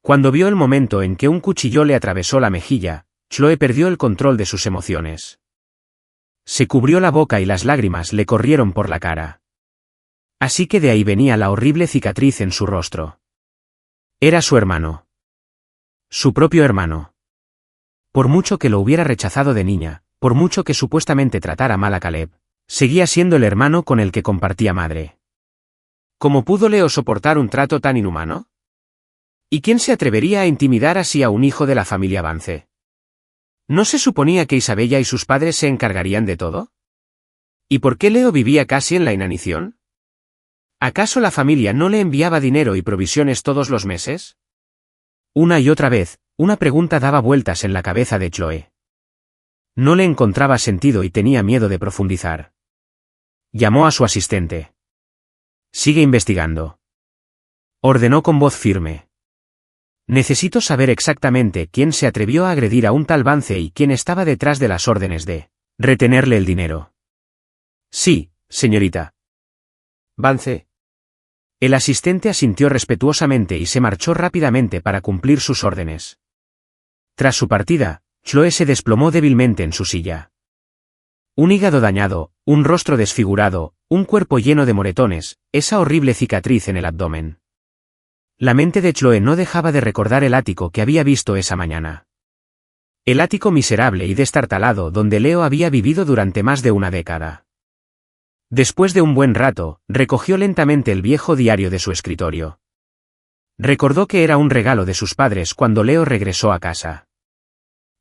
Cuando vio el momento en que un cuchillo le atravesó la mejilla, Chloe perdió el control de sus emociones. Se cubrió la boca y las lágrimas le corrieron por la cara. Así que de ahí venía la horrible cicatriz en su rostro. Era su hermano. Su propio hermano. Por mucho que lo hubiera rechazado de niña, por mucho que supuestamente tratara mal a Caleb, seguía siendo el hermano con el que compartía madre. ¿Cómo pudo Leo soportar un trato tan inhumano? ¿Y quién se atrevería a intimidar así a un hijo de la familia Vance? ¿No se suponía que Isabella y sus padres se encargarían de todo? ¿Y por qué Leo vivía casi en la inanición? ¿Acaso la familia no le enviaba dinero y provisiones todos los meses? Una y otra vez, una pregunta daba vueltas en la cabeza de Chloe. No le encontraba sentido y tenía miedo de profundizar. Llamó a su asistente. «Sigue investigando», ordenó con voz firme. «Necesito saber exactamente quién se atrevió a agredir a un tal Vance y quién estaba detrás de las órdenes de retenerle el dinero». «Sí, señorita». «Vance». El asistente asintió respetuosamente y se marchó rápidamente para cumplir sus órdenes. Tras su partida, Chloe se desplomó débilmente en su silla. Un hígado dañado, un rostro desfigurado, un cuerpo lleno de moretones, esa horrible cicatriz en el abdomen. La mente de Chloe no dejaba de recordar el ático que había visto esa mañana. El ático miserable y destartalado donde Leo había vivido durante más de una década. Después de un buen rato, recogió lentamente el viejo diario de su escritorio. Recordó que era un regalo de sus padres cuando Leo regresó a casa.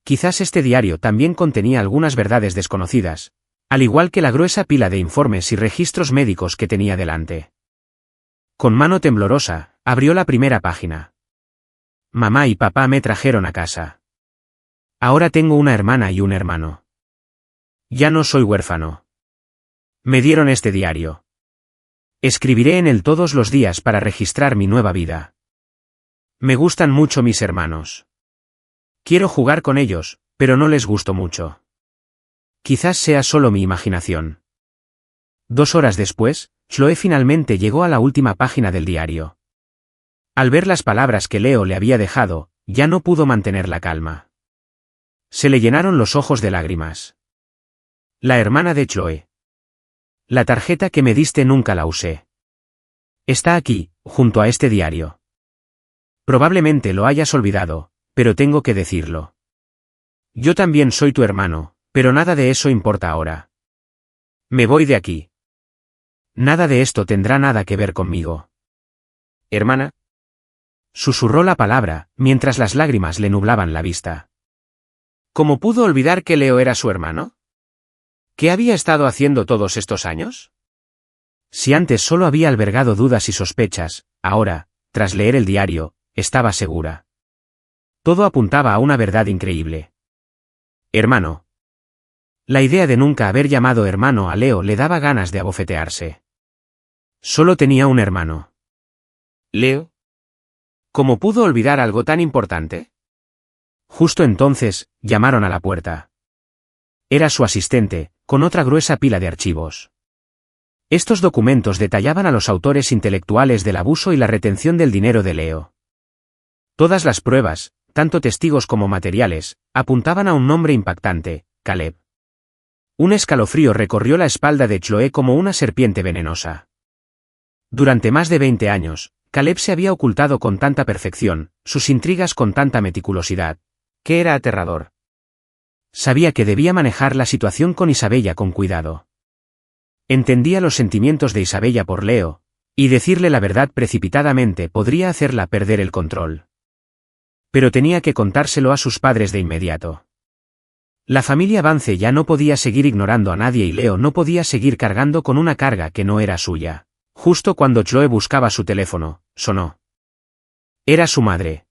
Quizás este diario también contenía algunas verdades desconocidas, al igual que la gruesa pila de informes y registros médicos que tenía delante. Con mano temblorosa, abrió la primera página. Mamá y papá me trajeron a casa. Ahora tengo una hermana y un hermano. Ya no soy huérfano. Me dieron este diario. Escribiré en él todos los días para registrar mi nueva vida. Me gustan mucho mis hermanos. Quiero jugar con ellos, pero no les gusto mucho. Quizás sea solo mi imaginación. 2 horas después, Chloe finalmente llegó a la última página del diario. Al ver las palabras que Leo le había dejado, ya no pudo mantener la calma. Se le llenaron los ojos de lágrimas. La hermana de Chloe. La tarjeta que me diste nunca la usé. Está aquí, junto a este diario. Probablemente lo hayas olvidado, pero tengo que decirlo. Yo también soy tu hermano, pero nada de eso importa ahora. Me voy de aquí. Nada de esto tendrá nada que ver conmigo. ¿Hermana? Susurró la palabra, mientras las lágrimas le nublaban la vista. ¿Cómo pudo olvidar que Leo era su hermano? ¿Qué había estado haciendo todos estos años? Si antes solo había albergado dudas y sospechas, ahora, tras leer el diario, estaba segura. Todo apuntaba a una verdad increíble. Hermano. La idea de nunca haber llamado hermano a Leo le daba ganas de abofetearse. Solo tenía un hermano. ¿Leo? ¿Cómo pudo olvidar algo tan importante? Justo entonces, llamaron a la puerta. Era su asistente, con otra gruesa pila de archivos. Estos documentos detallaban a los autores intelectuales del abuso y la retención del dinero de Leo. Todas las pruebas, tanto testigos como materiales, apuntaban a un nombre impactante, Caleb. Un escalofrío recorrió la espalda de Chloe como una serpiente venenosa. Durante más de 20 años, Caleb se había ocultado con tanta perfección, sus intrigas con tanta meticulosidad, que era aterrador. Sabía que debía manejar la situación con Isabella con cuidado. Entendía los sentimientos de Isabella por Leo, y decirle la verdad precipitadamente podría hacerla perder el control. Pero tenía que contárselo a sus padres de inmediato. La familia Vance ya no podía seguir ignorando a nadie y Leo no podía seguir cargando con una carga que no era suya. Justo cuando Chloe buscaba su teléfono, sonó. Era su madre.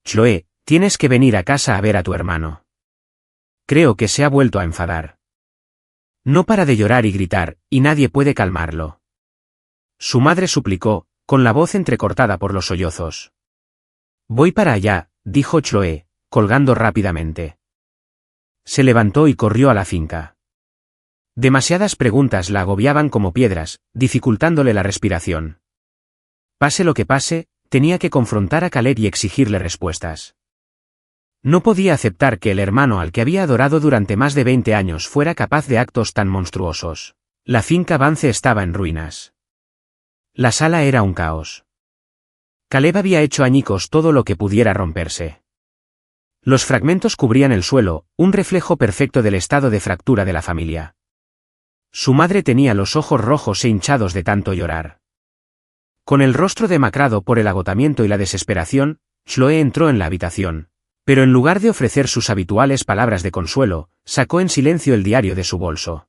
Chloe, tienes que venir a casa a ver a tu hermano. Creo que se ha vuelto a enfadar. No para de llorar y gritar, y nadie puede calmarlo. Su madre suplicó, con la voz entrecortada por los sollozos. Voy para allá, dijo Chloe, colgando rápidamente. Se levantó y corrió a la finca. Demasiadas preguntas la agobiaban como piedras, dificultándole la respiración. Pase lo que pase, tenía que confrontar a Caleb y exigirle respuestas. No podía aceptar que el hermano al que había adorado durante más de 20 años fuera capaz de actos tan monstruosos. La finca Vance estaba en ruinas. La sala era un caos. Caleb había hecho añicos todo lo que pudiera romperse. Los fragmentos cubrían el suelo, un reflejo perfecto del estado de fractura de la familia. Su madre tenía los ojos rojos e hinchados de tanto llorar. Con el rostro demacrado por el agotamiento y la desesperación, Chloe entró en la habitación. Pero en lugar de ofrecer sus habituales palabras de consuelo, sacó en silencio el diario de su bolso.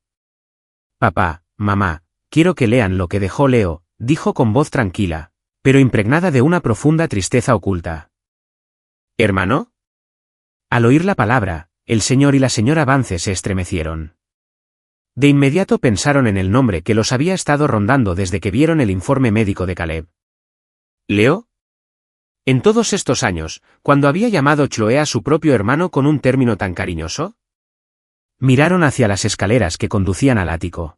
Papá, mamá, quiero que lean lo que dejó Leo, dijo con voz tranquila, pero impregnada de una profunda tristeza oculta. ¿Hermano? Al oír la palabra, el señor y la señora Vance se estremecieron. De inmediato pensaron en el nombre que los había estado rondando desde que vieron el informe médico de Caleb. ¿Leo? En todos estos años, ¿cuándo había llamado Chloe a su propio hermano con un término tan cariñoso? Miraron hacia las escaleras que conducían al ático.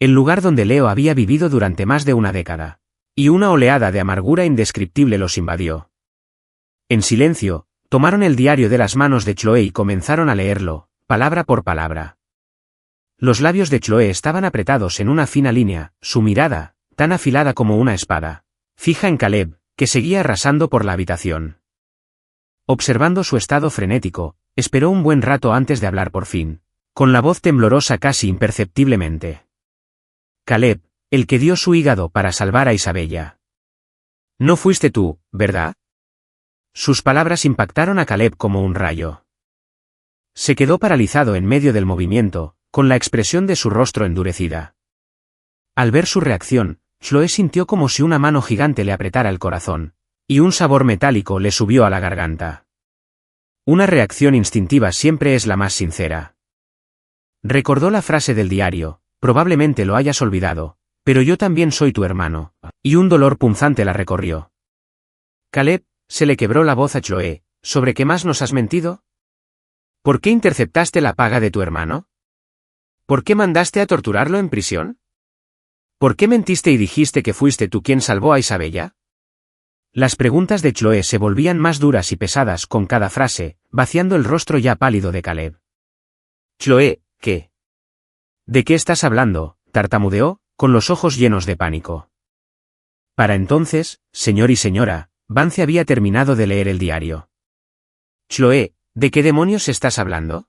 El lugar donde Leo había vivido durante más de una década. Y una oleada de amargura indescriptible los invadió. En silencio, tomaron el diario de las manos de Chloe y comenzaron a leerlo, palabra por palabra. Los labios de Chloe estaban apretados en una fina línea, su mirada, tan afilada como una espada, fija en Caleb, que seguía arrasando por la habitación. Observando su estado frenético, esperó un buen rato antes de hablar por fin, con la voz temblorosa casi imperceptiblemente. Caleb, el que dio su hígado para salvar a Isabella. No fuiste tú, ¿verdad? Sus palabras impactaron a Caleb como un rayo. Se quedó paralizado en medio del movimiento, con la expresión de su rostro endurecida. Al ver su reacción, Chloe sintió como si una mano gigante le apretara el corazón, y un sabor metálico le subió a la garganta. Una reacción instintiva siempre es la más sincera. Recordó la frase del diario, probablemente lo hayas olvidado, pero yo también soy tu hermano, y un dolor punzante la recorrió. Caleb, se le quebró la voz a Chloe, ¿sobre qué más nos has mentido? ¿Por qué interceptaste la paga de tu hermano? ¿Por qué mandaste a torturarlo en prisión? ¿Por qué mentiste y dijiste que fuiste tú quien salvó a Isabella? Las preguntas de Chloe se volvían más duras y pesadas con cada frase, vaciando el rostro ya pálido de Caleb. Chloe, ¿qué? ¿De qué estás hablando?, tartamudeó, con los ojos llenos de pánico. Para entonces, señor y señora, Vance había terminado de leer el diario. Chloe, ¿de qué demonios estás hablando?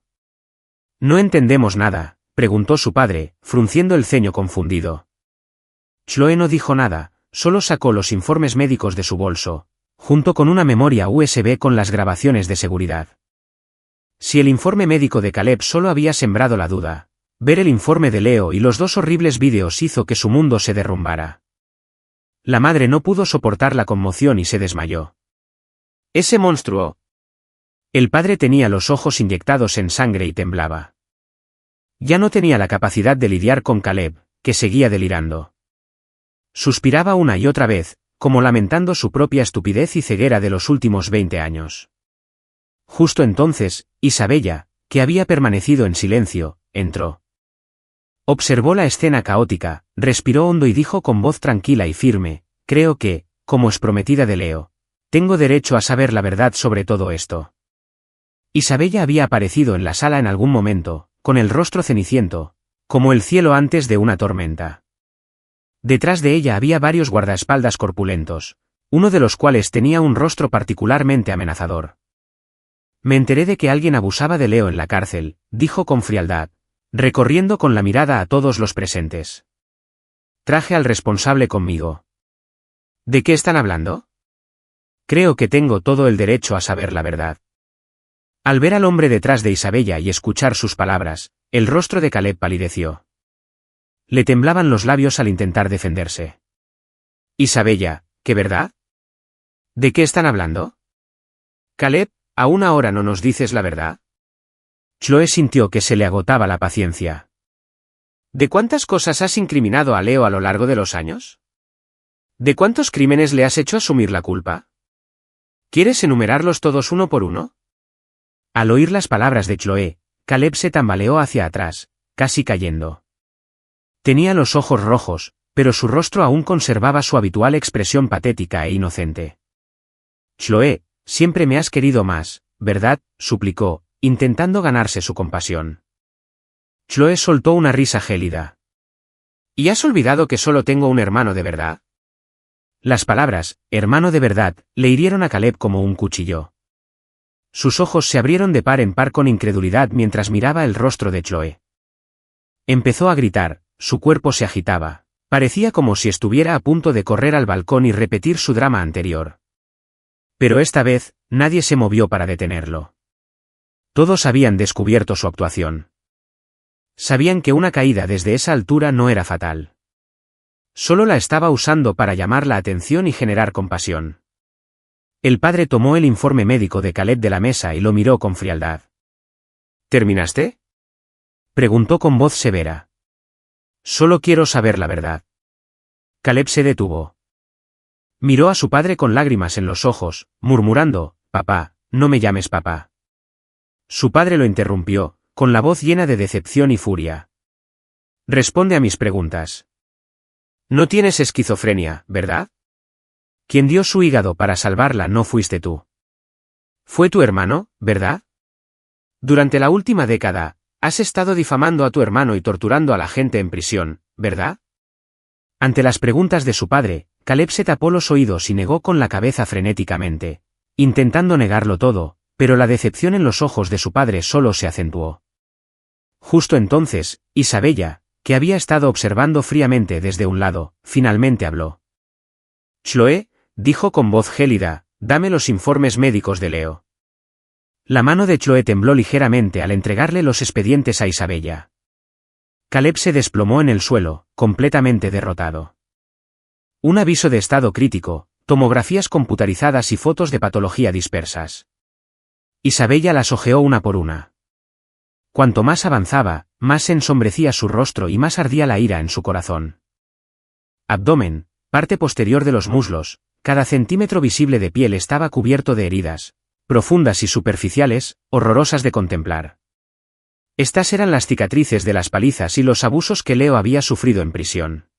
No entendemos nada, preguntó su padre, frunciendo el ceño confundido. Chloe no dijo nada, solo sacó los informes médicos de su bolso, junto con una memoria USB con las grabaciones de seguridad. Si el informe médico de Caleb solo había sembrado la duda, ver el informe de Leo y los dos horribles vídeos hizo que su mundo se derrumbara. La madre no pudo soportar la conmoción y se desmayó. ¡Ese monstruo! El padre tenía los ojos inyectados en sangre y temblaba. Ya no tenía la capacidad de lidiar con Caleb, que seguía delirando. Suspiraba una y otra vez, como lamentando su propia estupidez y ceguera de los últimos 20 años. Justo entonces, Isabella, que había permanecido en silencio, entró. Observó la escena caótica, respiró hondo y dijo con voz tranquila y firme, creo que, como es prometida de Leo, tengo derecho a saber la verdad sobre todo esto. Isabella había aparecido en la sala en algún momento, con el rostro ceniciento, como el cielo antes de una tormenta. Detrás de ella había varios guardaespaldas corpulentos, uno de los cuales tenía un rostro particularmente amenazador. Me enteré de que alguien abusaba de Leo en la cárcel, dijo con frialdad, recorriendo con la mirada a todos los presentes. Traje al responsable conmigo. ¿De qué están hablando? Creo que tengo todo el derecho a saber la verdad. Al ver al hombre detrás de Isabella y escuchar sus palabras, el rostro de Caleb palideció. Le temblaban los labios al intentar defenderse. Isabella, ¿qué verdad? ¿De qué están hablando? Caleb, ¿aún ahora no nos dices la verdad? Chloe sintió que se le agotaba la paciencia. ¿De cuántas cosas has incriminado a Leo a lo largo de los años? ¿De cuántos crímenes le has hecho asumir la culpa? ¿Quieres enumerarlos todos uno por uno? Al oír las palabras de Chloe, Caleb se tambaleó hacia atrás, casi cayendo. Tenía los ojos rojos, pero su rostro aún conservaba su habitual expresión patética e inocente. Chloe, siempre me has querido más, ¿verdad?, suplicó, intentando ganarse su compasión. Chloe soltó una risa gélida. ¿Y has olvidado que solo tengo un hermano de verdad? Las palabras, hermano de verdad, le hirieron a Caleb como un cuchillo. Sus ojos se abrieron de par en par con incredulidad mientras miraba el rostro de Chloe. Empezó a gritar, su cuerpo se agitaba, parecía como si estuviera a punto de correr al balcón y repetir su drama anterior. Pero esta vez, nadie se movió para detenerlo. Todos habían descubierto su actuación. Sabían que una caída desde esa altura no era fatal. Solo la estaba usando para llamar la atención y generar compasión. El padre tomó el informe médico de Caleb de la mesa y lo miró con frialdad. ¿Terminaste?, preguntó con voz severa. Solo quiero saber la verdad. Caleb se detuvo. Miró a su padre con lágrimas en los ojos, murmurando, papá, no me llames papá. Su padre lo interrumpió, con la voz llena de decepción y furia. Responde a mis preguntas. No tienes esquizofrenia, ¿verdad? Quien dio su hígado para salvarla no fuiste tú. Fue tu hermano, ¿verdad? Durante la última década, has estado difamando a tu hermano y torturando a la gente en prisión, ¿verdad? Ante las preguntas de su padre, Caleb se tapó los oídos y negó con la cabeza frenéticamente, intentando negarlo todo, pero la decepción en los ojos de su padre solo se acentuó. Justo entonces, Isabella, que había estado observando fríamente desde un lado, finalmente habló. «Chloe», dijo con voz gélida, «dame los informes médicos de Leo». La mano de Chloe tembló ligeramente al entregarle los expedientes a Isabella. Caleb se desplomó en el suelo, completamente derrotado. Un aviso de estado crítico, tomografías computarizadas y fotos de patología dispersas. Isabella las hojeó una por una. Cuanto más avanzaba, más se ensombrecía su rostro y más ardía la ira en su corazón. Abdomen, parte posterior de los muslos, cada centímetro visible de piel estaba cubierto de heridas, profundas y superficiales, horrorosas de contemplar. Estas eran las cicatrices de las palizas y los abusos que Leo había sufrido en prisión.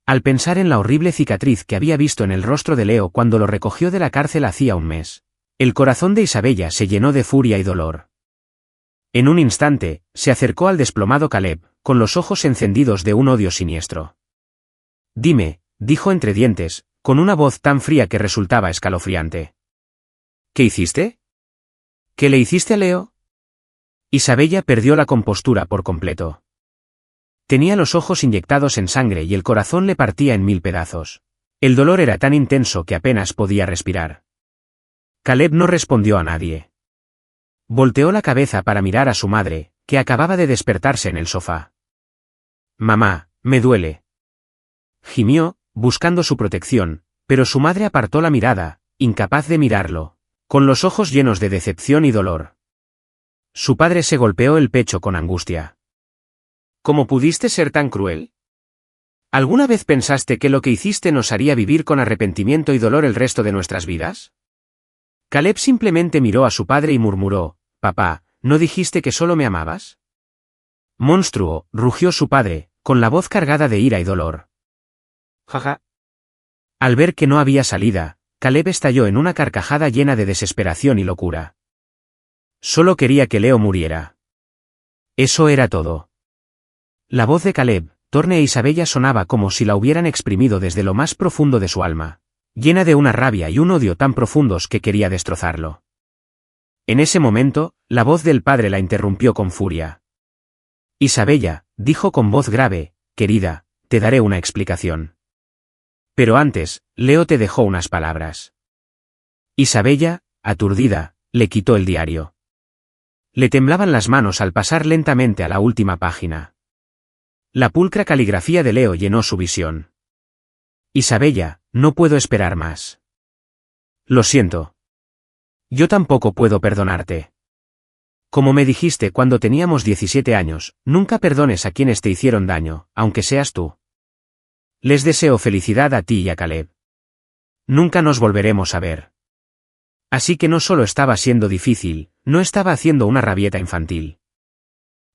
Al pensar en la horrible cicatriz que había visto en el rostro de Leo cuando lo recogió de la cárcel hacía un mes, el corazón de Isabella se llenó de furia y dolor. En un instante, se acercó al desplomado Caleb, con los ojos encendidos de un odio siniestro. «Dime», dijo entre dientes, con una voz tan fría que resultaba escalofriante. «¿Qué hiciste? ¿Qué le hiciste a Leo?» Isabella perdió la compostura por completo. Tenía los ojos inyectados en sangre y el corazón le partía en 1000 pedazos. El dolor era tan intenso que apenas podía respirar. Caleb no respondió a nadie. Volteó la cabeza para mirar a su madre, que acababa de despertarse en el sofá. «Mamá, me duele», gimió, buscando su protección, pero su madre apartó la mirada, incapaz de mirarlo, con los ojos llenos de decepción y dolor. Su padre se golpeó el pecho con angustia. «¿Cómo pudiste ser tan cruel? ¿Alguna vez pensaste que lo que hiciste nos haría vivir con arrepentimiento y dolor el resto de nuestras vidas?» Caleb simplemente miró a su padre y murmuró: «Papá, ¿no dijiste que solo me amabas?» «Monstruo», rugió su padre, con la voz cargada de ira y dolor. «Jaja». Al ver que no había salida, Caleb estalló en una carcajada llena de desesperación y locura. Solo quería que Leo muriera. Eso era todo. La voz de Caleb, Thorne e Isabella sonaba como si la hubieran exprimido desde lo más profundo de su alma, llena de una rabia y un odio tan profundos que quería destrozarlo. En ese momento, la voz del padre la interrumpió con furia. «Isabella», dijo con voz grave, «querida, te daré una explicación. Pero antes, Leo te dejó unas palabras». Isabella, aturdida, le quitó el diario. Le temblaban las manos al pasar lentamente a la última página. La pulcra caligrafía de Leo llenó su visión. «Isabella, no puedo esperar más. Lo siento. Yo tampoco puedo perdonarte. Como me dijiste cuando teníamos 17 años, nunca perdones a quienes te hicieron daño, aunque seas tú. Les deseo felicidad a ti y a Caleb. Nunca nos volveremos a ver». Así que no solo estaba siendo difícil, no estaba haciendo una rabieta infantil.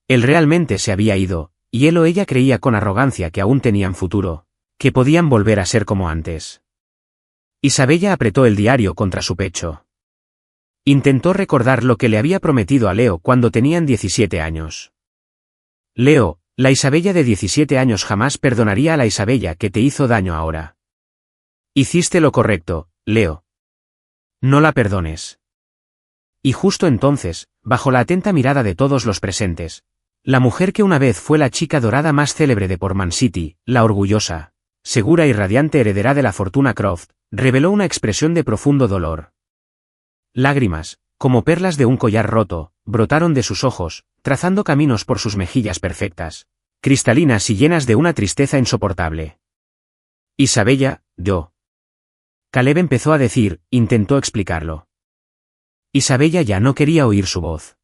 Él realmente se había ido, y él o ella creía con arrogancia que aún tenían futuro, que podían volver a ser como antes. Isabella apretó el diario contra su pecho. Intentó recordar lo que le había prometido a Leo cuando tenían 17 años. «Leo, la Isabella de 17 años jamás perdonaría a la Isabella que te hizo daño ahora. Hiciste lo correcto, Leo. No la perdones». Y justo entonces, bajo la atenta mirada de todos los presentes, la mujer que una vez fue la chica dorada más célebre de Portman City, la orgullosa, segura y radiante heredera de la fortuna Croft, reveló una expresión de profundo dolor. Lágrimas, como perlas de un collar roto, brotaron de sus ojos, trazando caminos por sus mejillas perfectas, cristalinas y llenas de una tristeza insoportable. «Isabella, yo». Caleb empezó a decir, intentó explicarlo. Isabella ya no quería oír su voz.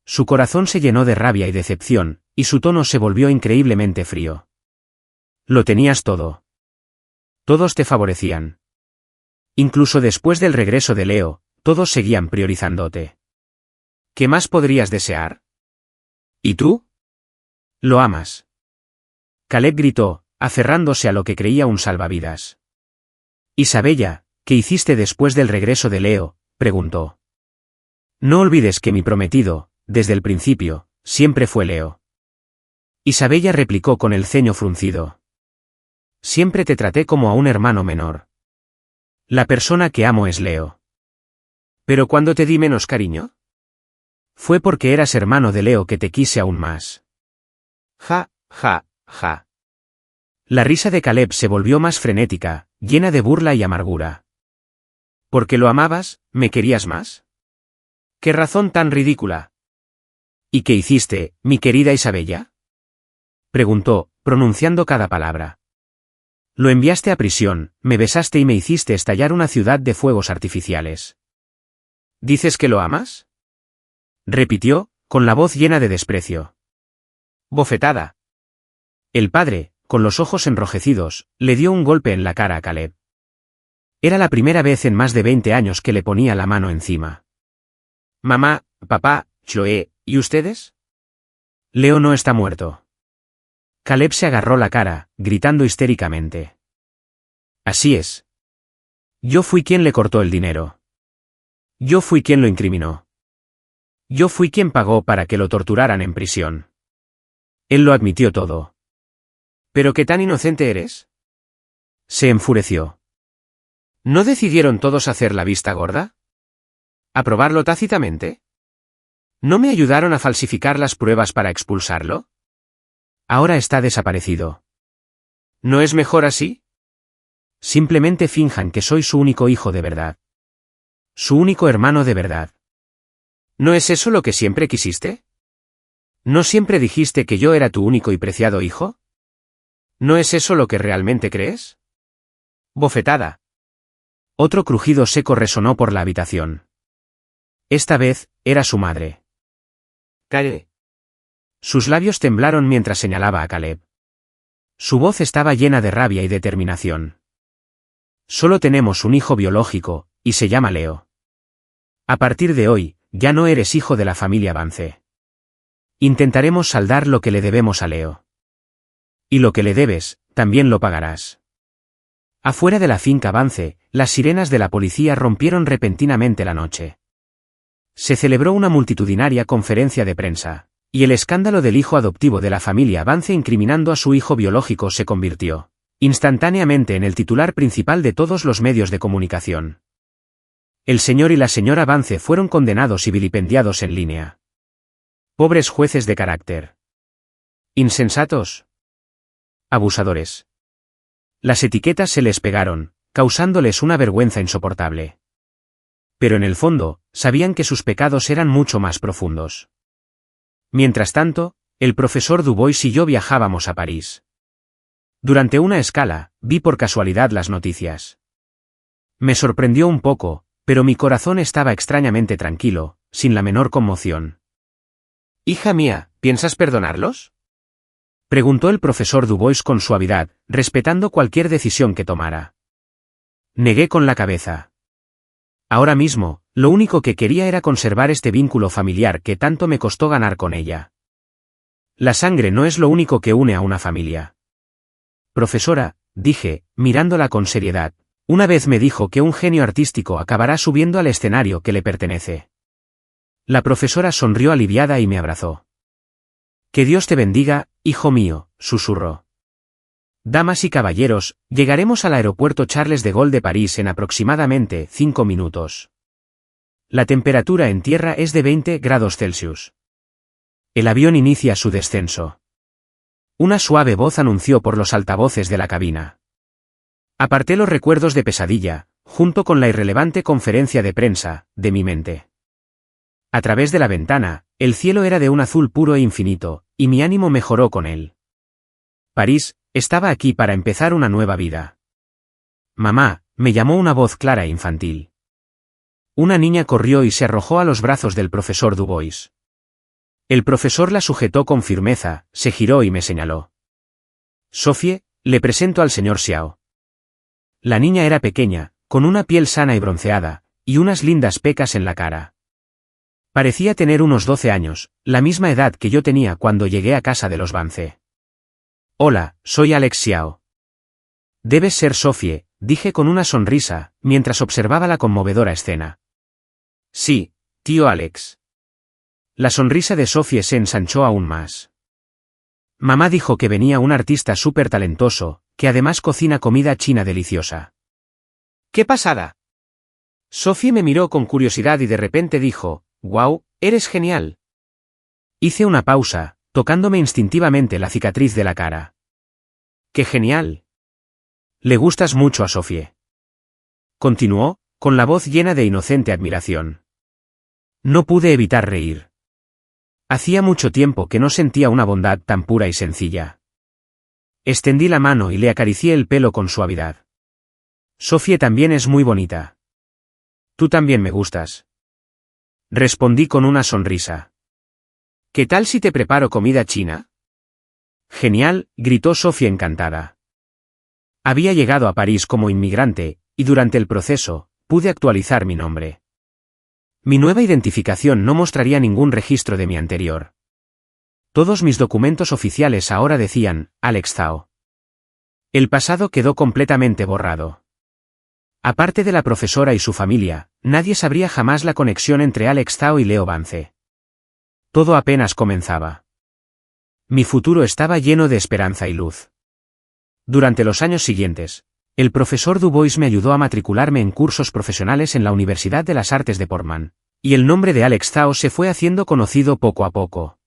Su corazón se llenó de rabia y decepción, y su tono se volvió increíblemente frío. «Lo tenías todo. Todos te favorecían. Incluso después del regreso de Leo, todos seguían priorizándote. ¿Qué más podrías desear? ¿Y tú? Lo amas». Caleb gritó, aferrándose a lo que creía un salvavidas. «Isabella, ¿qué hiciste después del regreso de Leo?», preguntó. «No olvides que mi prometido, desde el principio, siempre fue Leo». Isabella replicó con el ceño fruncido. «Siempre te traté como a un hermano menor. La persona que amo es Leo». «¿Pero cuándo te di menos cariño?». «Fue porque eras hermano de Leo que te quise aún más». «Ja», Ja, ja. La risa de Caleb se volvió más frenética, llena de burla y amargura. ¿Porque lo amabas, me querías más? ¡Qué razón tan ridícula! ¿Y qué hiciste, mi querida Isabella? Preguntó, pronunciando cada palabra. Lo enviaste a prisión, me besaste y me hiciste estallar una ciudad de fuegos artificiales. ¿Dices que lo amas? Repitió, con la voz llena de desprecio. Bofetada. El padre, con los ojos enrojecidos, le dio un golpe en la cara a Caleb. Era la primera vez en más de 20 años que le ponía la mano encima. Mamá, papá, Chloe, ¿y ustedes? Leo no está muerto. Caleb se agarró la cara, gritando histéricamente. Así es. Yo fui quien le cortó el dinero. Yo fui quien lo incriminó. Yo fui quien pagó para que lo torturaran en prisión. Él lo admitió todo. ¿Pero qué tan inocente eres? Se enfureció. ¿No decidieron todos hacer la vista gorda? ¿Aprobarlo tácitamente? ¿No me ayudaron a falsificar las pruebas para expulsarlo? Ahora está desaparecido. ¿No es mejor así? Simplemente finjan que soy su único hijo de verdad. Su único hermano de verdad. ¿No es eso lo que siempre quisiste? ¿No siempre dijiste que yo era tu único y preciado hijo? ¿No es eso lo que realmente crees? Bofetada. Otro crujido seco resonó por la habitación. Esta vez, era su madre. Calle. Sus labios temblaron mientras señalaba a Caleb. Su voz estaba llena de rabia y determinación. Solo tenemos un hijo biológico, y se llama Leo. A partir de hoy, ya no eres hijo de la familia Vance. Intentaremos saldar lo que le debemos a Leo. Y lo que le debes, también lo pagarás. Afuera de la finca Vance, las sirenas de la policía rompieron repentinamente la noche. Se celebró una multitudinaria conferencia de prensa, y el escándalo del hijo adoptivo de la familia Vance incriminando a su hijo biológico se convirtió, instantáneamente, en el titular principal de todos los medios de comunicación. El señor y la señora Vance fueron condenados y vilipendiados en línea. Pobres jueces de carácter. Insensatos. Abusadores. Las etiquetas se les pegaron, causándoles una vergüenza insoportable. Pero en el fondo, sabían que sus pecados eran mucho más profundos. Mientras tanto, el profesor Dubois y yo viajábamos a París. Durante una escala, vi por casualidad las noticias. Me sorprendió un poco, pero mi corazón estaba extrañamente tranquilo, sin la menor conmoción. Hija mía, ¿piensas perdonarlos? Preguntó el profesor Dubois con suavidad, respetando cualquier decisión que tomara. Negué con la cabeza. Ahora mismo, lo único que quería era conservar este vínculo familiar que tanto me costó ganar con ella. La sangre no es lo único que une a una familia. Profesora, dije, mirándola con seriedad, una vez me dijo que un genio artístico acabará subiendo al escenario que le pertenece. La profesora sonrió aliviada y me abrazó. Que Dios te bendiga, hijo mío, susurró. Damas y caballeros, llegaremos al aeropuerto Charles de Gaulle de París en aproximadamente 5 minutos. La temperatura en tierra es de 20 grados Celsius. El avión inicia su descenso. Una suave voz anunció por los altavoces de la cabina. Aparté los recuerdos de pesadilla, junto con la irrelevante conferencia de prensa, de mi mente. A través de la ventana, el cielo era de un azul puro e infinito, y mi ánimo mejoró con él. París, estaba aquí para empezar una nueva vida. Mamá, me llamó una voz clara e infantil. Una niña corrió y se arrojó a los brazos del profesor Dubois. El profesor la sujetó con firmeza, se giró y me señaló. Sophie, le presento al señor Xiao. La niña era pequeña, con una piel sana y bronceada, y unas lindas pecas en la cara. Parecía tener unos 12 años, la misma edad que yo tenía cuando llegué a casa de los Vance. Hola, soy Alex Xiao. Debes ser Sophie, dije con una sonrisa, mientras observaba la conmovedora escena. Sí, tío Alex. La sonrisa de Sophie se ensanchó aún más. Mamá dijo que venía un artista súper talentoso, que además cocina comida china deliciosa. ¡Qué pasada! Sophie me miró con curiosidad y de repente dijo, «¡Guau, eres genial!». Hice una pausa, tocándome instintivamente la cicatriz de la cara. ¡Qué genial! Le gustas mucho a Sophie. Continuó, con la voz llena de inocente admiración. No pude evitar reír. Hacía mucho tiempo que no sentía una bondad tan pura y sencilla. Extendí la mano y le acaricié el pelo con suavidad. Sophie también es muy bonita. Tú también me gustas. Respondí con una sonrisa. ¿Qué tal si te preparo comida china? Genial, gritó Sophie encantada. Había llegado a París como inmigrante, y durante el proceso, pude actualizar mi nombre. Mi nueva identificación no mostraría ningún registro de mi anterior. Todos mis documentos oficiales ahora decían, Alex Zhao. El pasado quedó completamente borrado. Aparte de la profesora y su familia, nadie sabría jamás la conexión entre Alex Zhao y Leo Vance. Todo apenas comenzaba. Mi futuro estaba lleno de esperanza y luz. Durante los años siguientes, el profesor Dubois me ayudó a matricularme en cursos profesionales en la Universidad de las Artes de Portman, y el nombre de Alex Zhao se fue haciendo conocido poco a poco.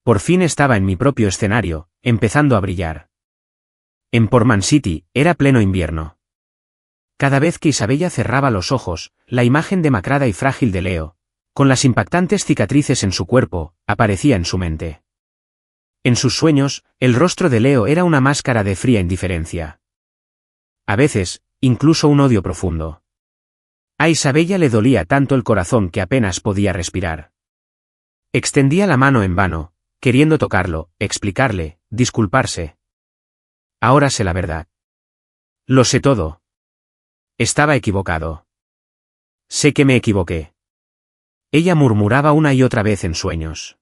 Por fin estaba en mi propio escenario, empezando a brillar. En Portman City, era pleno invierno. Cada vez que Isabella cerraba los ojos, la imagen demacrada y frágil de Leo, con las impactantes cicatrices en su cuerpo, aparecía en su mente. En sus sueños, el rostro de Leo era una máscara de fría indiferencia. A veces, incluso un odio profundo. A Isabella le dolía tanto el corazón que apenas podía respirar. Extendía la mano en vano, queriendo tocarlo, explicarle, disculparse. Ahora sé la verdad. Lo sé todo. Estaba equivocado. Sé que me equivoqué. Ella murmuraba una y otra vez en sueños.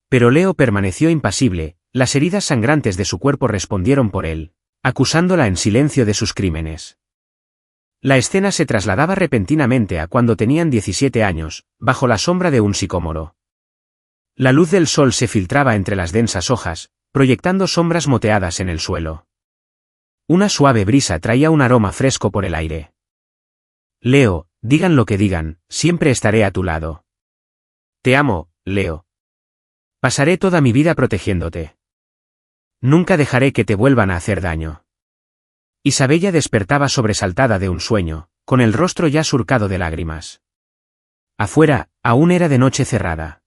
Pero Leo permaneció impasible, las heridas sangrantes de su cuerpo respondieron por él, acusándola en silencio de sus crímenes. La escena se trasladaba repentinamente a cuando tenían 17 años, bajo la sombra de un sicómoro. La luz del sol se filtraba entre las densas hojas, proyectando sombras moteadas en el suelo. Una suave brisa traía un aroma fresco por el aire. Leo, digan lo que digan, siempre estaré a tu lado. Te amo, Leo. Pasaré toda mi vida protegiéndote. Nunca dejaré que te vuelvan a hacer daño. Isabella despertaba sobresaltada de un sueño, con el rostro ya surcado de lágrimas. Afuera, aún era de noche cerrada.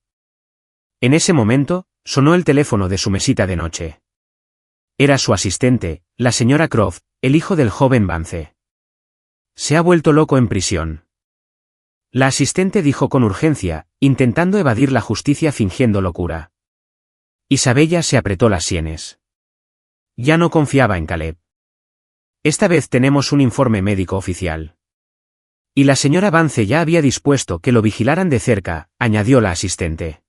En ese momento, sonó el teléfono de su mesita de noche. Era su asistente, la señora Croft, el hijo del joven Vance. Se ha vuelto loco en prisión. La asistente dijo con urgencia, intentando evadir la justicia fingiendo locura. Isabella se apretó las sienes. Ya no confiaba en Caleb. Esta vez tenemos un informe médico oficial. Y la señora Vance ya había dispuesto que lo vigilaran de cerca, añadió la asistente.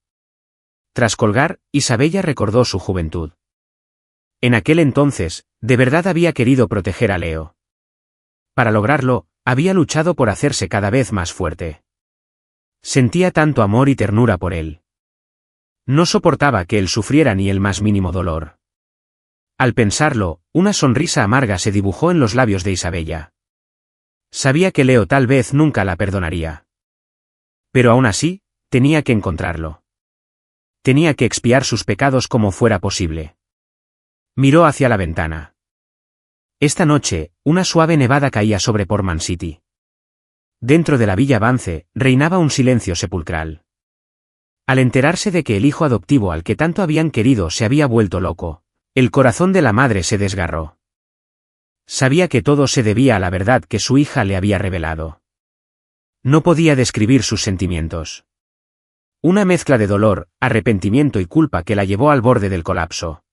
Tras colgar, Isabella recordó su juventud. En aquel entonces, de verdad había querido proteger a Leo. Para lograrlo, había luchado por hacerse cada vez más fuerte. Sentía tanto amor y ternura por él. No soportaba que él sufriera ni el más mínimo dolor. Al pensarlo, una sonrisa amarga se dibujó en los labios de Isabella. Sabía que Leo tal vez nunca la perdonaría. Pero aún así, tenía que encontrarlo. Tenía que expiar sus pecados como fuera posible. Miró hacia la ventana. Esta noche, una suave nevada caía sobre Portman City. Dentro de la Villa Vance, reinaba un silencio sepulcral. Al enterarse de que el hijo adoptivo al que tanto habían querido se había vuelto loco, el corazón de la madre se desgarró. Sabía que todo se debía a la verdad que su hija le había revelado. No podía describir sus sentimientos. Una mezcla de dolor, arrepentimiento y culpa que la llevó al borde del colapso.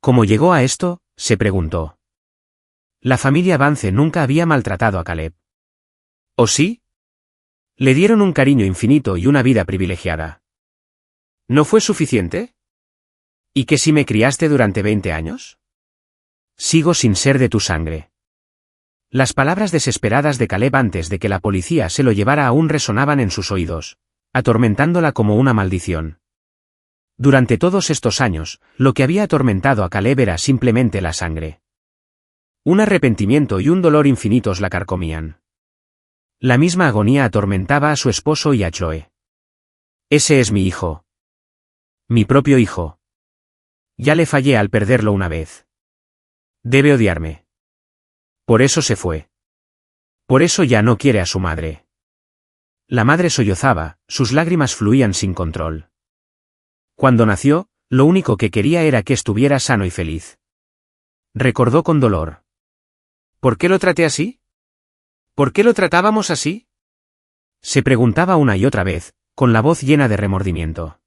¿Cómo llegó a esto?, se preguntó. La familia Vance nunca había maltratado a Caleb. ¿O sí? Le dieron un cariño infinito y una vida privilegiada. ¿No fue suficiente? ¿Y que si me criaste durante 20 años? Sigo sin ser de tu sangre. Las palabras desesperadas de Caleb antes de que la policía se lo llevara aún resonaban en sus oídos, atormentándola como una maldición. Durante todos estos años, lo que había atormentado a Caleb era simplemente la sangre. Un arrepentimiento y un dolor infinitos la carcomían. La misma agonía atormentaba a su esposo y a Chloe. Ese es mi hijo. Mi propio hijo. Ya le fallé al perderlo una vez. Debe odiarme. Por eso se fue. Por eso ya no quiere a su madre. La madre sollozaba, sus lágrimas fluían sin control. Cuando nació, lo único que quería era que estuviera sano y feliz. Recordó con dolor. ¿Por qué lo traté así? ¿Por qué lo tratábamos así? Se preguntaba una y otra vez, con la voz llena de remordimiento.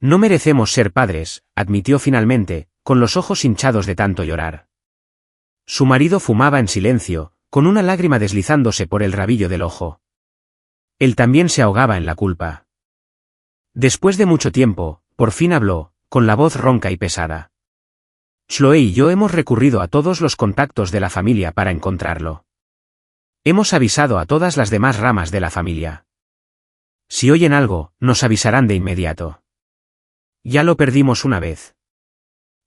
No merecemos ser padres, admitió finalmente, con los ojos hinchados de tanto llorar. Su marido fumaba en silencio, con una lágrima deslizándose por el rabillo del ojo. Él también se ahogaba en la culpa. Después de mucho tiempo, por fin habló, con la voz ronca y pesada. Chloe y yo hemos recurrido a todos los contactos de la familia para encontrarlo. Hemos avisado a todas las demás ramas de la familia. Si oyen algo, nos avisarán de inmediato. Ya lo perdimos una vez.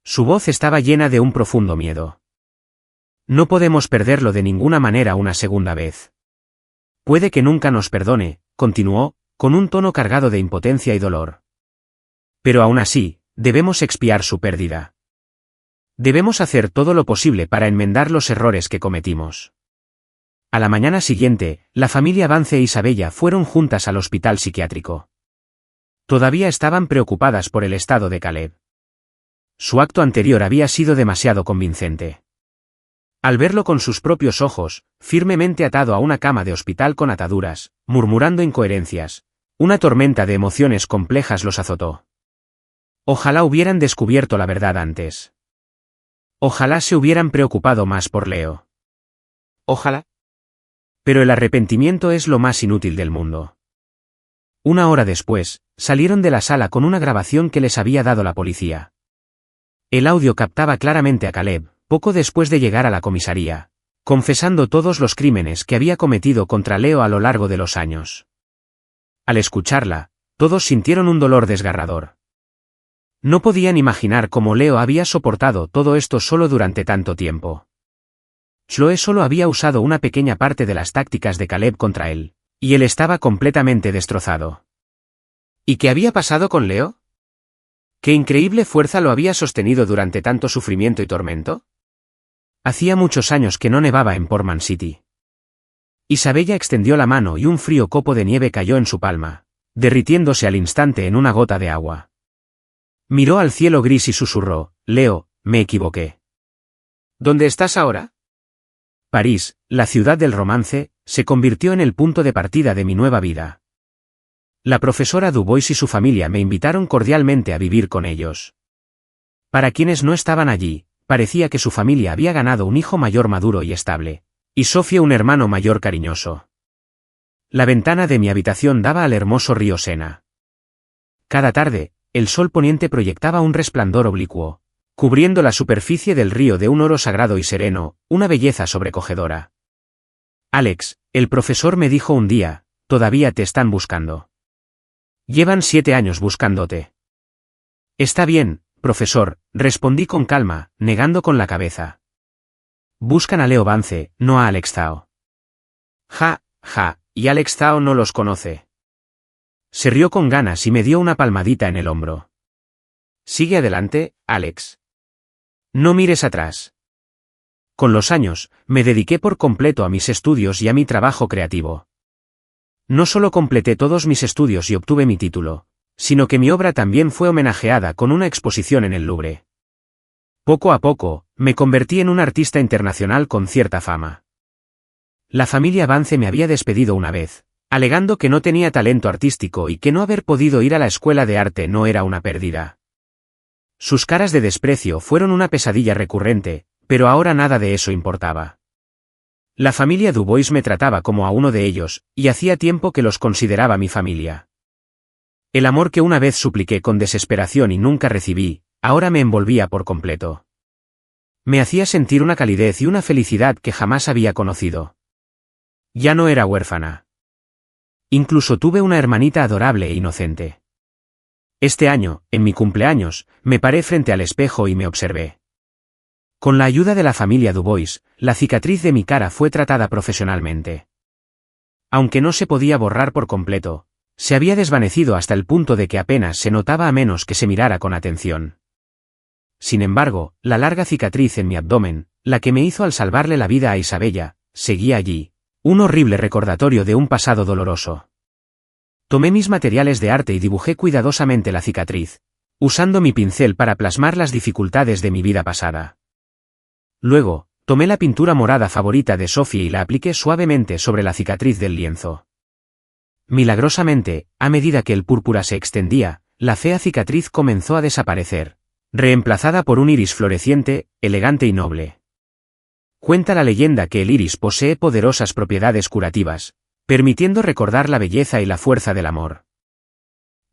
Su voz estaba llena de un profundo miedo. No podemos perderlo de ninguna manera una segunda vez. Puede que nunca nos perdone, continuó, con un tono cargado de impotencia y dolor. Pero aún así, debemos expiar su pérdida. Debemos hacer todo lo posible para enmendar los errores que cometimos. A la mañana siguiente, la familia Vance e Isabella fueron juntas al hospital psiquiátrico. Todavía estaban preocupadas por el estado de Caleb. Su acto anterior había sido demasiado convincente. Al verlo con sus propios ojos, firmemente atado a una cama de hospital con ataduras, murmurando incoherencias, una tormenta de emociones complejas los azotó. Ojalá hubieran descubierto la verdad antes. Ojalá se hubieran preocupado más por Leo. Ojalá. Pero el arrepentimiento es lo más inútil del mundo. Una hora después, salieron de la sala con una grabación que les había dado la policía. El audio captaba claramente a Caleb, poco después de llegar a la comisaría, confesando todos los crímenes que había cometido contra Leo a lo largo de los años. Al escucharla, todos sintieron un dolor desgarrador. No podían imaginar cómo Leo había soportado todo esto solo durante tanto tiempo. Chloe solo había usado una pequeña parte de las tácticas de Caleb contra él, y él estaba completamente destrozado. ¿Y qué había pasado con Leo? ¿Qué increíble fuerza lo había sostenido durante tanto sufrimiento y tormento? Hacía muchos años que no nevaba en Portman City. Isabella extendió la mano y un frío copo de nieve cayó en su palma, derritiéndose al instante en una gota de agua. Miró al cielo gris y susurró, Leo, me equivoqué. ¿Dónde estás ahora? París, la ciudad del romance, se convirtió en el punto de partida de mi nueva vida. La profesora Dubois y su familia me invitaron cordialmente a vivir con ellos. Para quienes no estaban allí, parecía que su familia había ganado un hijo mayor maduro y estable, y Sofía un hermano mayor cariñoso. La ventana de mi habitación daba al hermoso río Sena. Cada tarde, el sol poniente proyectaba un resplandor oblicuo, cubriendo la superficie del río de un oro sagrado y sereno, una belleza sobrecogedora. Alex, el profesor me dijo un día, todavía te están buscando. Llevan 7 años buscándote. Está bien, profesor, respondí con calma, negando con la cabeza. Buscan a Leo Vance, no a Alex Zhao. Ja, y Alex Zhao no los conoce. Se rió con ganas y me dio una palmadita en el hombro. Sigue adelante, Alex. No mires atrás. Con los años, me dediqué por completo a mis estudios y a mi trabajo creativo. No solo completé todos mis estudios y obtuve mi título, sino que mi obra también fue homenajeada con una exposición en el Louvre. Poco a poco, me convertí en un artista internacional con cierta fama. La familia Vance me había despedido una vez, alegando que no tenía talento artístico y que no haber podido ir a la escuela de arte no era una pérdida. Sus caras de desprecio fueron una pesadilla recurrente, pero ahora nada de eso importaba. La familia Dubois me trataba como a uno de ellos, y hacía tiempo que los consideraba mi familia. El amor que una vez supliqué con desesperación y nunca recibí, ahora me envolvía por completo. Me hacía sentir una calidez y una felicidad que jamás había conocido. Ya no era huérfana. Incluso tuve una hermanita adorable e inocente. Este año, en mi cumpleaños, me paré frente al espejo y me observé. Con la ayuda de la familia Dubois, la cicatriz de mi cara fue tratada profesionalmente. Aunque no se podía borrar por completo, Se había desvanecido hasta el punto de que apenas se notaba a menos que se mirara con atención. Sin embargo, la larga cicatriz en mi abdomen, la que me hizo al salvarle la vida a Isabella, seguía allí, un horrible recordatorio de un pasado doloroso. Tomé mis materiales de arte y dibujé cuidadosamente la cicatriz, usando mi pincel para plasmar las dificultades de mi vida pasada. Luego, tomé la pintura morada favorita de Sophie y la apliqué suavemente sobre la cicatriz del lienzo. Milagrosamente, a medida que el púrpura se extendía, la fea cicatriz comenzó a desaparecer, reemplazada por un iris floreciente, elegante y noble. Cuenta la leyenda que el iris posee poderosas propiedades curativas, permitiendo recordar la belleza y la fuerza del amor.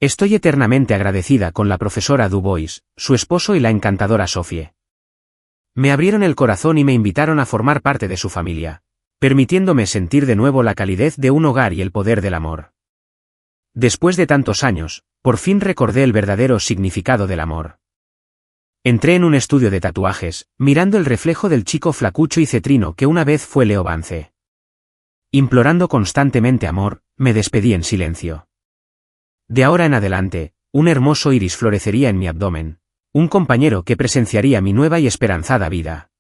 Estoy eternamente agradecida con la profesora Dubois, su esposo y la encantadora Sophie. Me abrieron el corazón y me invitaron a formar parte de su familia, permitiéndome sentir de nuevo la calidez de un hogar y el poder del amor. Después de tantos años, por fin recordé el verdadero significado del amor. Entré en un estudio de tatuajes, mirando el reflejo del chico flacucho y cetrino que una vez fue Leo Vance. Implorando constantemente amor, me despedí en silencio. De ahora en adelante, un hermoso iris florecería en mi abdomen, un compañero que presenciaría mi nueva y esperanzada vida.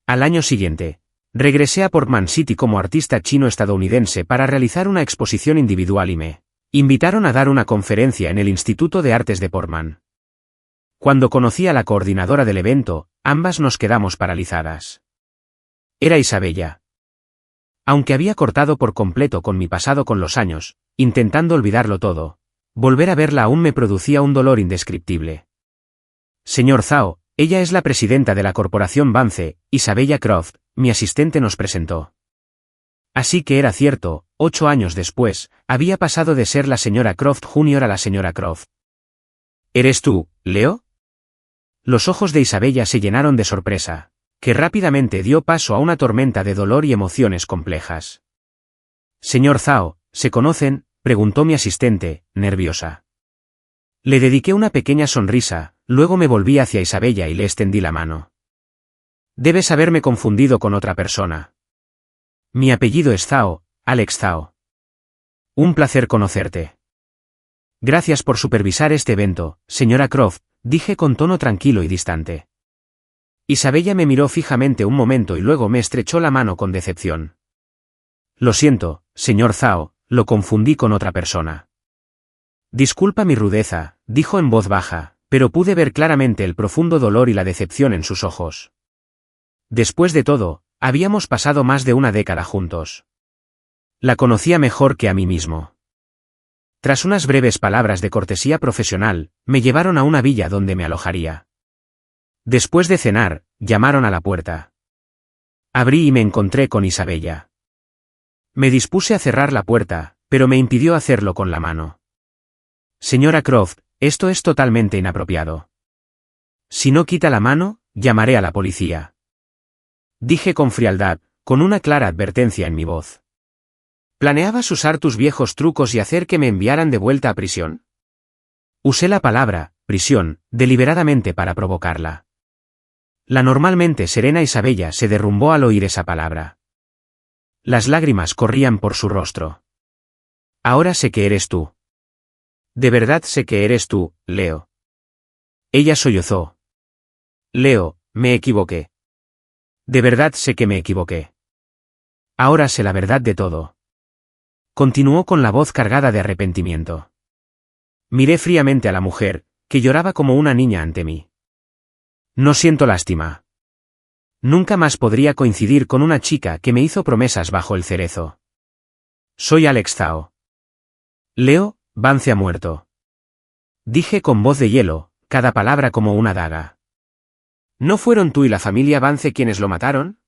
Al año siguiente, regresé a Portman City como artista chino-estadounidense para realizar una exposición individual y me invitaron a dar una conferencia en el Instituto de Artes de Portman. Cuando conocí a la coordinadora del evento, ambas nos quedamos paralizadas. Era Isabella. Aunque había cortado por completo con mi pasado con los años, intentando olvidarlo todo, volver a verla aún me producía un dolor indescriptible. Señor Zhao, ella es la presidenta de la corporación Vance, Isabella Croft, mi asistente nos presentó. Así que era cierto, 8 años después, había pasado de ser la señora Croft Jr. a la señora Croft. ¿Eres tú, Leo? Los ojos de Isabella se llenaron de sorpresa, que rápidamente dio paso a una tormenta de dolor y emociones complejas. Señor Zhao, ¿se conocen?, preguntó mi asistente, nerviosa. Le dediqué una pequeña sonrisa, luego me volví hacia Isabella y le extendí la mano. Debes haberme confundido con otra persona. Mi apellido es Zhao, Alex Zhao. Un placer conocerte. Gracias por supervisar este evento, señora Croft, dije con tono tranquilo y distante. Isabella me miró fijamente un momento y luego me estrechó la mano con decepción. Lo siento, señor Zhao, lo confundí con otra persona. Disculpa mi rudeza, dijo en voz baja, pero pude ver claramente el profundo dolor y la decepción en sus ojos. Después de todo, habíamos pasado más de una década juntos. La conocía mejor que a mí mismo. Tras unas breves palabras de cortesía profesional, me llevaron a una villa donde me alojaría. Después de cenar, llamaron a la puerta. Abrí y me encontré con Isabella. Me dispuse a cerrar la puerta, pero me impidió hacerlo con la mano. Señora Croft, esto es totalmente inapropiado. Si no quita la mano, llamaré a la policía. Dije con frialdad, con una clara advertencia en mi voz. ¿Planeabas usar tus viejos trucos y hacer que me enviaran de vuelta a prisión? Usé la palabra, prisión, deliberadamente para provocarla. La normalmente serena Isabella se derrumbó al oír esa palabra. Las lágrimas corrían por su rostro. Ahora sé que eres tú. De verdad sé que eres tú, Leo. Ella sollozó. Leo, me equivoqué. De verdad sé que me equivoqué. Ahora sé la verdad de todo. Continuó con la voz cargada de arrepentimiento. Miré fríamente a la mujer, que lloraba como una niña ante mí. No siento lástima. Nunca más podría coincidir con una chica que me hizo promesas bajo el cerezo. Soy Alex Zhao. Leo, Vance ha muerto. Dije con voz de hielo, cada palabra como una daga. ¿No fueron tú y la familia Vance quienes lo mataron?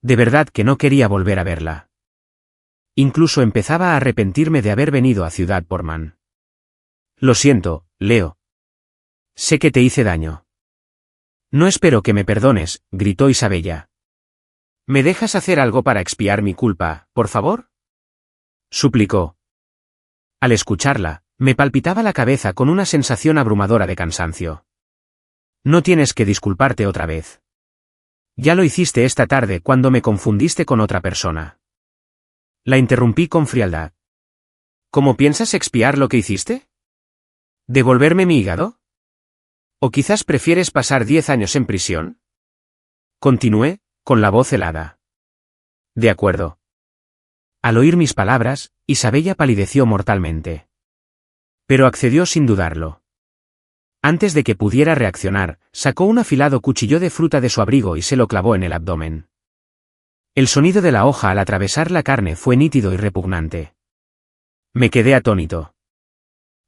De verdad que no quería volver a verla. Incluso empezaba a arrepentirme de haber venido a Ciudad Portman. Lo siento, Leo. Sé que te hice daño. No espero que me perdones, gritó Isabella. ¿Me dejas hacer algo para expiar mi culpa, por favor? Suplicó. Al escucharla, me palpitaba la cabeza con una sensación abrumadora de cansancio. No tienes que disculparte otra vez. Ya lo hiciste esta tarde cuando me confundiste con otra persona. La interrumpí con frialdad. ¿Cómo piensas expiar lo que hiciste? ¿Devolverme mi hígado? ¿O quizás prefieres pasar 10 años en prisión? Continué, con la voz helada. De acuerdo. Al oír mis palabras, Isabella palideció mortalmente. Pero accedió sin dudarlo. Antes de que pudiera reaccionar, sacó un afilado cuchillo de fruta de su abrigo y se lo clavó en el abdomen. El sonido de la hoja al atravesar la carne fue nítido y repugnante. Me quedé atónito.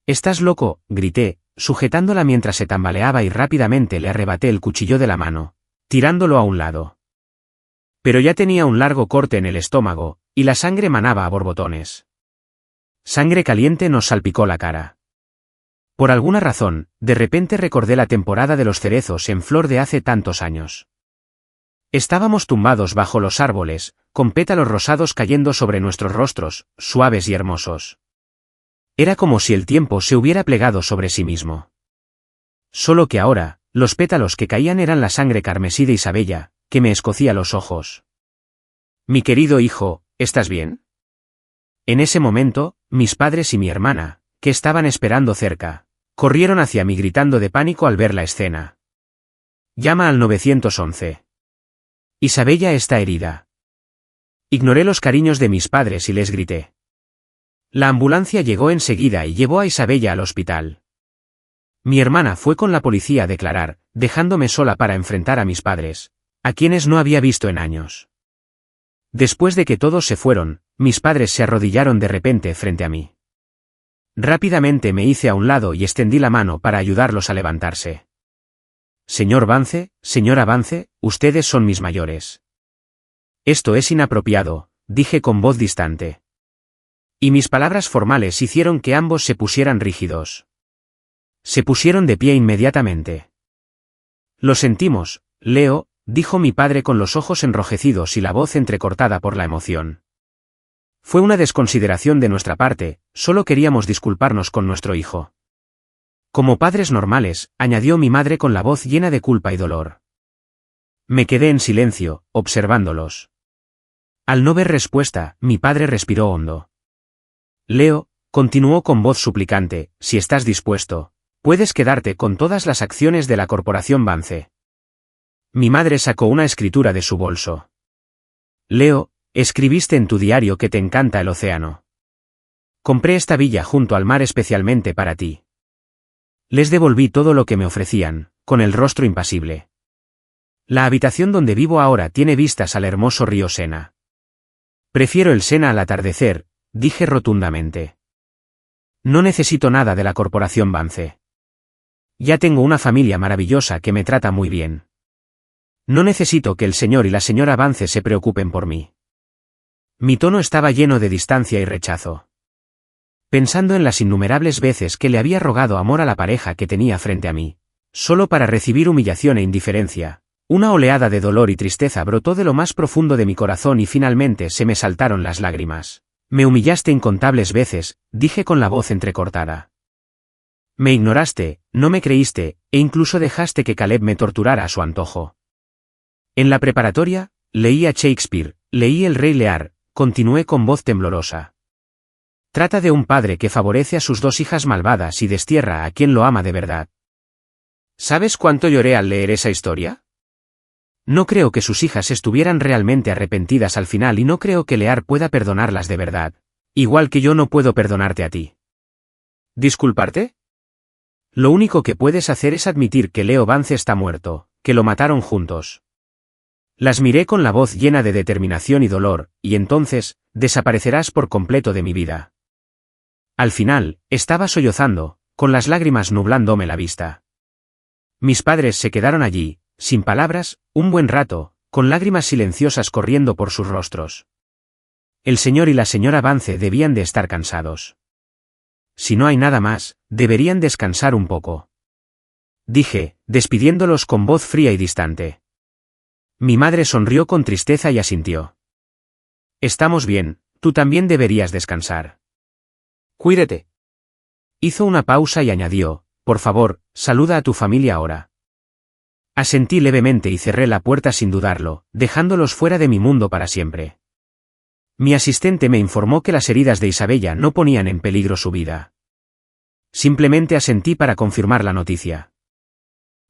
«¿Estás loco?», grité, sujetándola mientras se tambaleaba y rápidamente le arrebaté el cuchillo de la mano, tirándolo a un lado. Pero ya tenía un largo corte en el estómago, y la sangre manaba a borbotones. Sangre caliente nos salpicó la cara. Por alguna razón, de repente recordé la temporada de los cerezos en flor de hace tantos años. Estábamos tumbados bajo los árboles, con pétalos rosados cayendo sobre nuestros rostros, suaves y hermosos. Era como si el tiempo se hubiera plegado sobre sí mismo. Solo que ahora, los pétalos que caían eran la sangre carmesí de Isabella, que me escocía los ojos. «Mi querido hijo, ¿estás bien?». En ese momento, mis padres y mi hermana, que estaban esperando cerca, corrieron hacia mí gritando de pánico al ver la escena. «Llama al 911. Isabella está herida». Ignoré los cariños de mis padres y les grité. La ambulancia llegó enseguida y llevó a Isabella al hospital. Mi hermana fue con la policía a declarar, dejándome sola para enfrentar a mis padres, a quienes no había visto en años. Después de que todos se fueron, mis padres se arrodillaron de repente frente a mí. Rápidamente me hice a un lado y extendí la mano para ayudarlos a levantarse. «Señor Vance, señora Vance, ustedes son mis mayores». «Esto es inapropiado», dije con voz distante. Y mis palabras formales hicieron que ambos se pusieran rígidos. Se pusieron de pie inmediatamente. «Lo sentimos, Leo», dijo mi padre con los ojos enrojecidos y la voz entrecortada por la emoción. Fue una desconsideración de nuestra parte, solo queríamos disculparnos con nuestro hijo. Como padres normales, añadió mi madre con la voz llena de culpa y dolor. Me quedé en silencio, observándolos. Al no ver respuesta, mi padre respiró hondo. «Leo», continuó con voz suplicante, «si estás dispuesto, puedes quedarte con todas las acciones de la corporación Vance». Mi madre sacó una escritura de su bolso. «Leo, escribiste en tu diario que te encanta el océano. Compré esta villa junto al mar especialmente para ti». Les devolví todo lo que me ofrecían, con el rostro impasible. «La habitación donde vivo ahora tiene vistas al hermoso río Sena. Prefiero el Sena al atardecer», dije rotundamente. «No necesito nada de la corporación Vance. Ya tengo una familia maravillosa que me trata muy bien. No necesito que el señor y la señora Vance se preocupen por mí». Mi tono estaba lleno de distancia y rechazo. Pensando en las innumerables veces que le había rogado amor a la pareja que tenía frente a mí, solo para recibir humillación e indiferencia, una oleada de dolor y tristeza brotó de lo más profundo de mi corazón y finalmente se me saltaron las lágrimas. «Me humillaste incontables veces», dije con la voz entrecortada. «Me ignoraste, no me creíste, e incluso dejaste que Caleb me torturara a su antojo. En la preparatoria, leí a Shakespeare, leí El Rey Lear», continué con voz temblorosa. «Trata de un padre que favorece a sus dos hijas malvadas y destierra a quien lo ama de verdad. ¿Sabes cuánto lloré al leer esa historia? No creo que sus hijas estuvieran realmente arrepentidas al final y no creo que Lear pueda perdonarlas de verdad, igual que yo no puedo perdonarte a ti». ¿Disculparte? Lo único que puedes hacer es admitir que Leo Vance está muerto, que lo mataron juntos. Las miré con la voz llena de determinación y dolor, y entonces, desaparecerás por completo de mi vida. Al final, estaba sollozando, con las lágrimas nublándome la vista. Mis padres se quedaron allí, sin palabras, un buen rato, con lágrimas silenciosas corriendo por sus rostros. El señor y la señora Vance debían de estar cansados. Si no hay nada más, deberían descansar un poco. Dije, despidiéndolos con voz fría y distante. Mi madre sonrió con tristeza y asintió. «Estamos bien, tú también deberías descansar. Cuídate». Hizo una pausa y añadió, «Por favor, saluda a tu familia ahora». Asentí levemente y cerré la puerta sin dudarlo, dejándolos fuera de mi mundo para siempre. Mi asistente me informó que las heridas de Isabella no ponían en peligro su vida. Simplemente asentí para confirmar la noticia.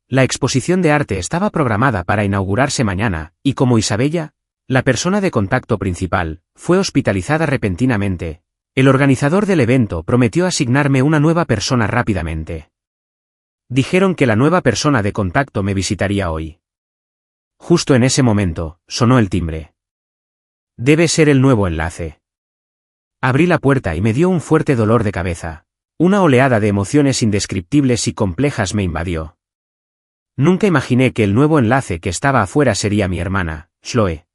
La exposición de arte estaba programada para inaugurarse mañana, y como Isabella, la persona de contacto principal, fue hospitalizada repentinamente, el organizador del evento prometió asignarme una nueva persona rápidamente. Dijeron que la nueva persona de contacto me visitaría hoy. Justo en ese momento, sonó el timbre. Debe ser el nuevo enlace. Abrí la puerta y me dio un fuerte dolor de cabeza. Una oleada de emociones indescriptibles y complejas me invadió. Nunca imaginé que el nuevo enlace que estaba afuera sería mi hermana, Chloe.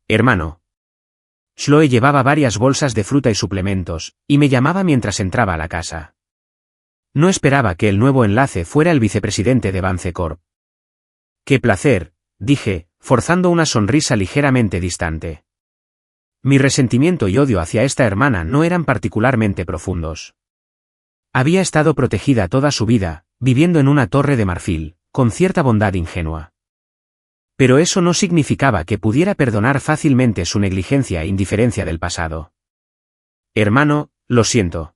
Hermano. Chloe llevaba varias bolsas de fruta y suplementos, y me llamaba mientras entraba a la casa. No esperaba que el nuevo enlace fuera el vicepresidente de Vance Corp. ¡Qué placer!, dije, forzando una sonrisa ligeramente distante. Mi resentimiento y odio hacia esta hermana no eran particularmente profundos. Había estado protegida toda su vida, viviendo en una torre de marfil, con cierta bondad ingenua. Pero eso no significaba que pudiera perdonar fácilmente su negligencia e indiferencia del pasado. Hermano, lo siento.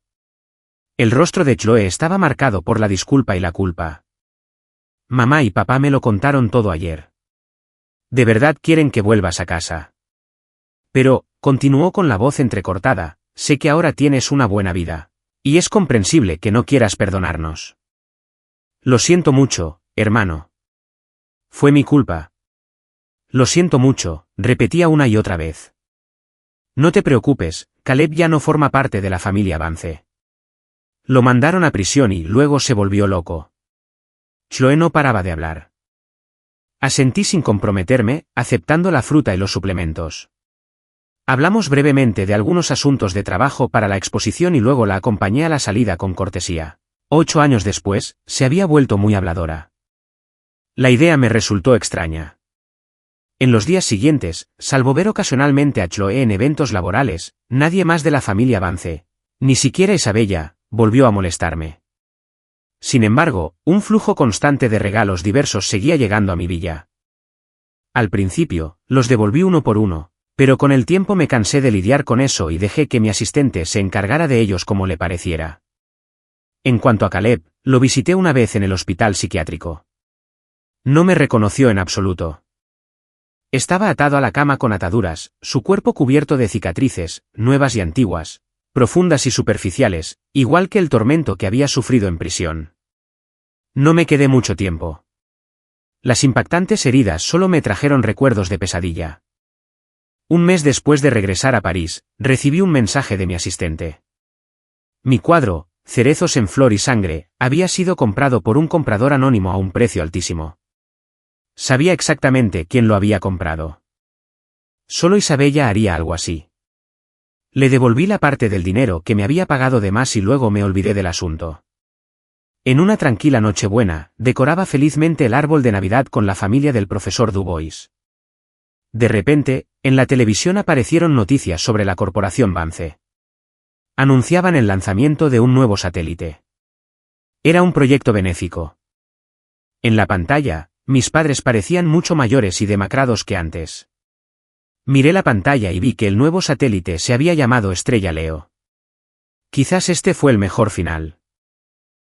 El rostro de Chloe estaba marcado por la disculpa y la culpa. Mamá y papá me lo contaron todo ayer. ¿De verdad quieren que vuelvas a casa? Pero, continuó con la voz entrecortada, sé que ahora tienes una buena vida. Y es comprensible que no quieras perdonarnos. Lo siento mucho, hermano. Fue mi culpa. Lo siento mucho, repetía una y otra vez. No te preocupes, Caleb ya no forma parte de la familia Vance. Lo mandaron a prisión y luego se volvió loco. Chloe no paraba de hablar. Asentí sin comprometerme, aceptando la fruta y los suplementos. Hablamos brevemente de algunos asuntos de trabajo para la exposición y luego la acompañé a la salida con cortesía. 8 años después, se había vuelto muy habladora. La idea me resultó extraña. En los días siguientes, salvo ver ocasionalmente a Chloe en eventos laborales, nadie más de la familia Vance, ni siquiera Isabella, volvió a molestarme. Sin embargo, un flujo constante de regalos diversos seguía llegando a mi villa. Al principio, los devolví uno por uno, pero con el tiempo me cansé de lidiar con eso y dejé que mi asistente se encargara de ellos como le pareciera. En cuanto a Caleb, lo visité una vez en el hospital psiquiátrico. No me reconoció en absoluto. Estaba atado a la cama con ataduras, su cuerpo cubierto de cicatrices, nuevas y antiguas, profundas y superficiales, igual que el tormento que había sufrido en prisión. No me quedé mucho tiempo. Las impactantes heridas solo me trajeron recuerdos de pesadilla. Un mes después de regresar a París, recibí un mensaje de mi asistente. Mi cuadro, Cerezos en flor y sangre, había sido comprado por un comprador anónimo a un precio altísimo. Sabía exactamente quién lo había comprado. Solo Isabella haría algo así. Le devolví la parte del dinero que me había pagado de más y luego me olvidé del asunto. En una tranquila Nochebuena, decoraba felizmente el árbol de Navidad con la familia del profesor Dubois. De repente, en la televisión aparecieron noticias sobre la corporación Vance. Anunciaban el lanzamiento de un nuevo satélite. Era un proyecto benéfico. En la pantalla, mis padres parecían mucho mayores y demacrados que antes. Miré la pantalla y vi que el nuevo satélite se había llamado Estrella Leo. Quizás este fue el mejor final.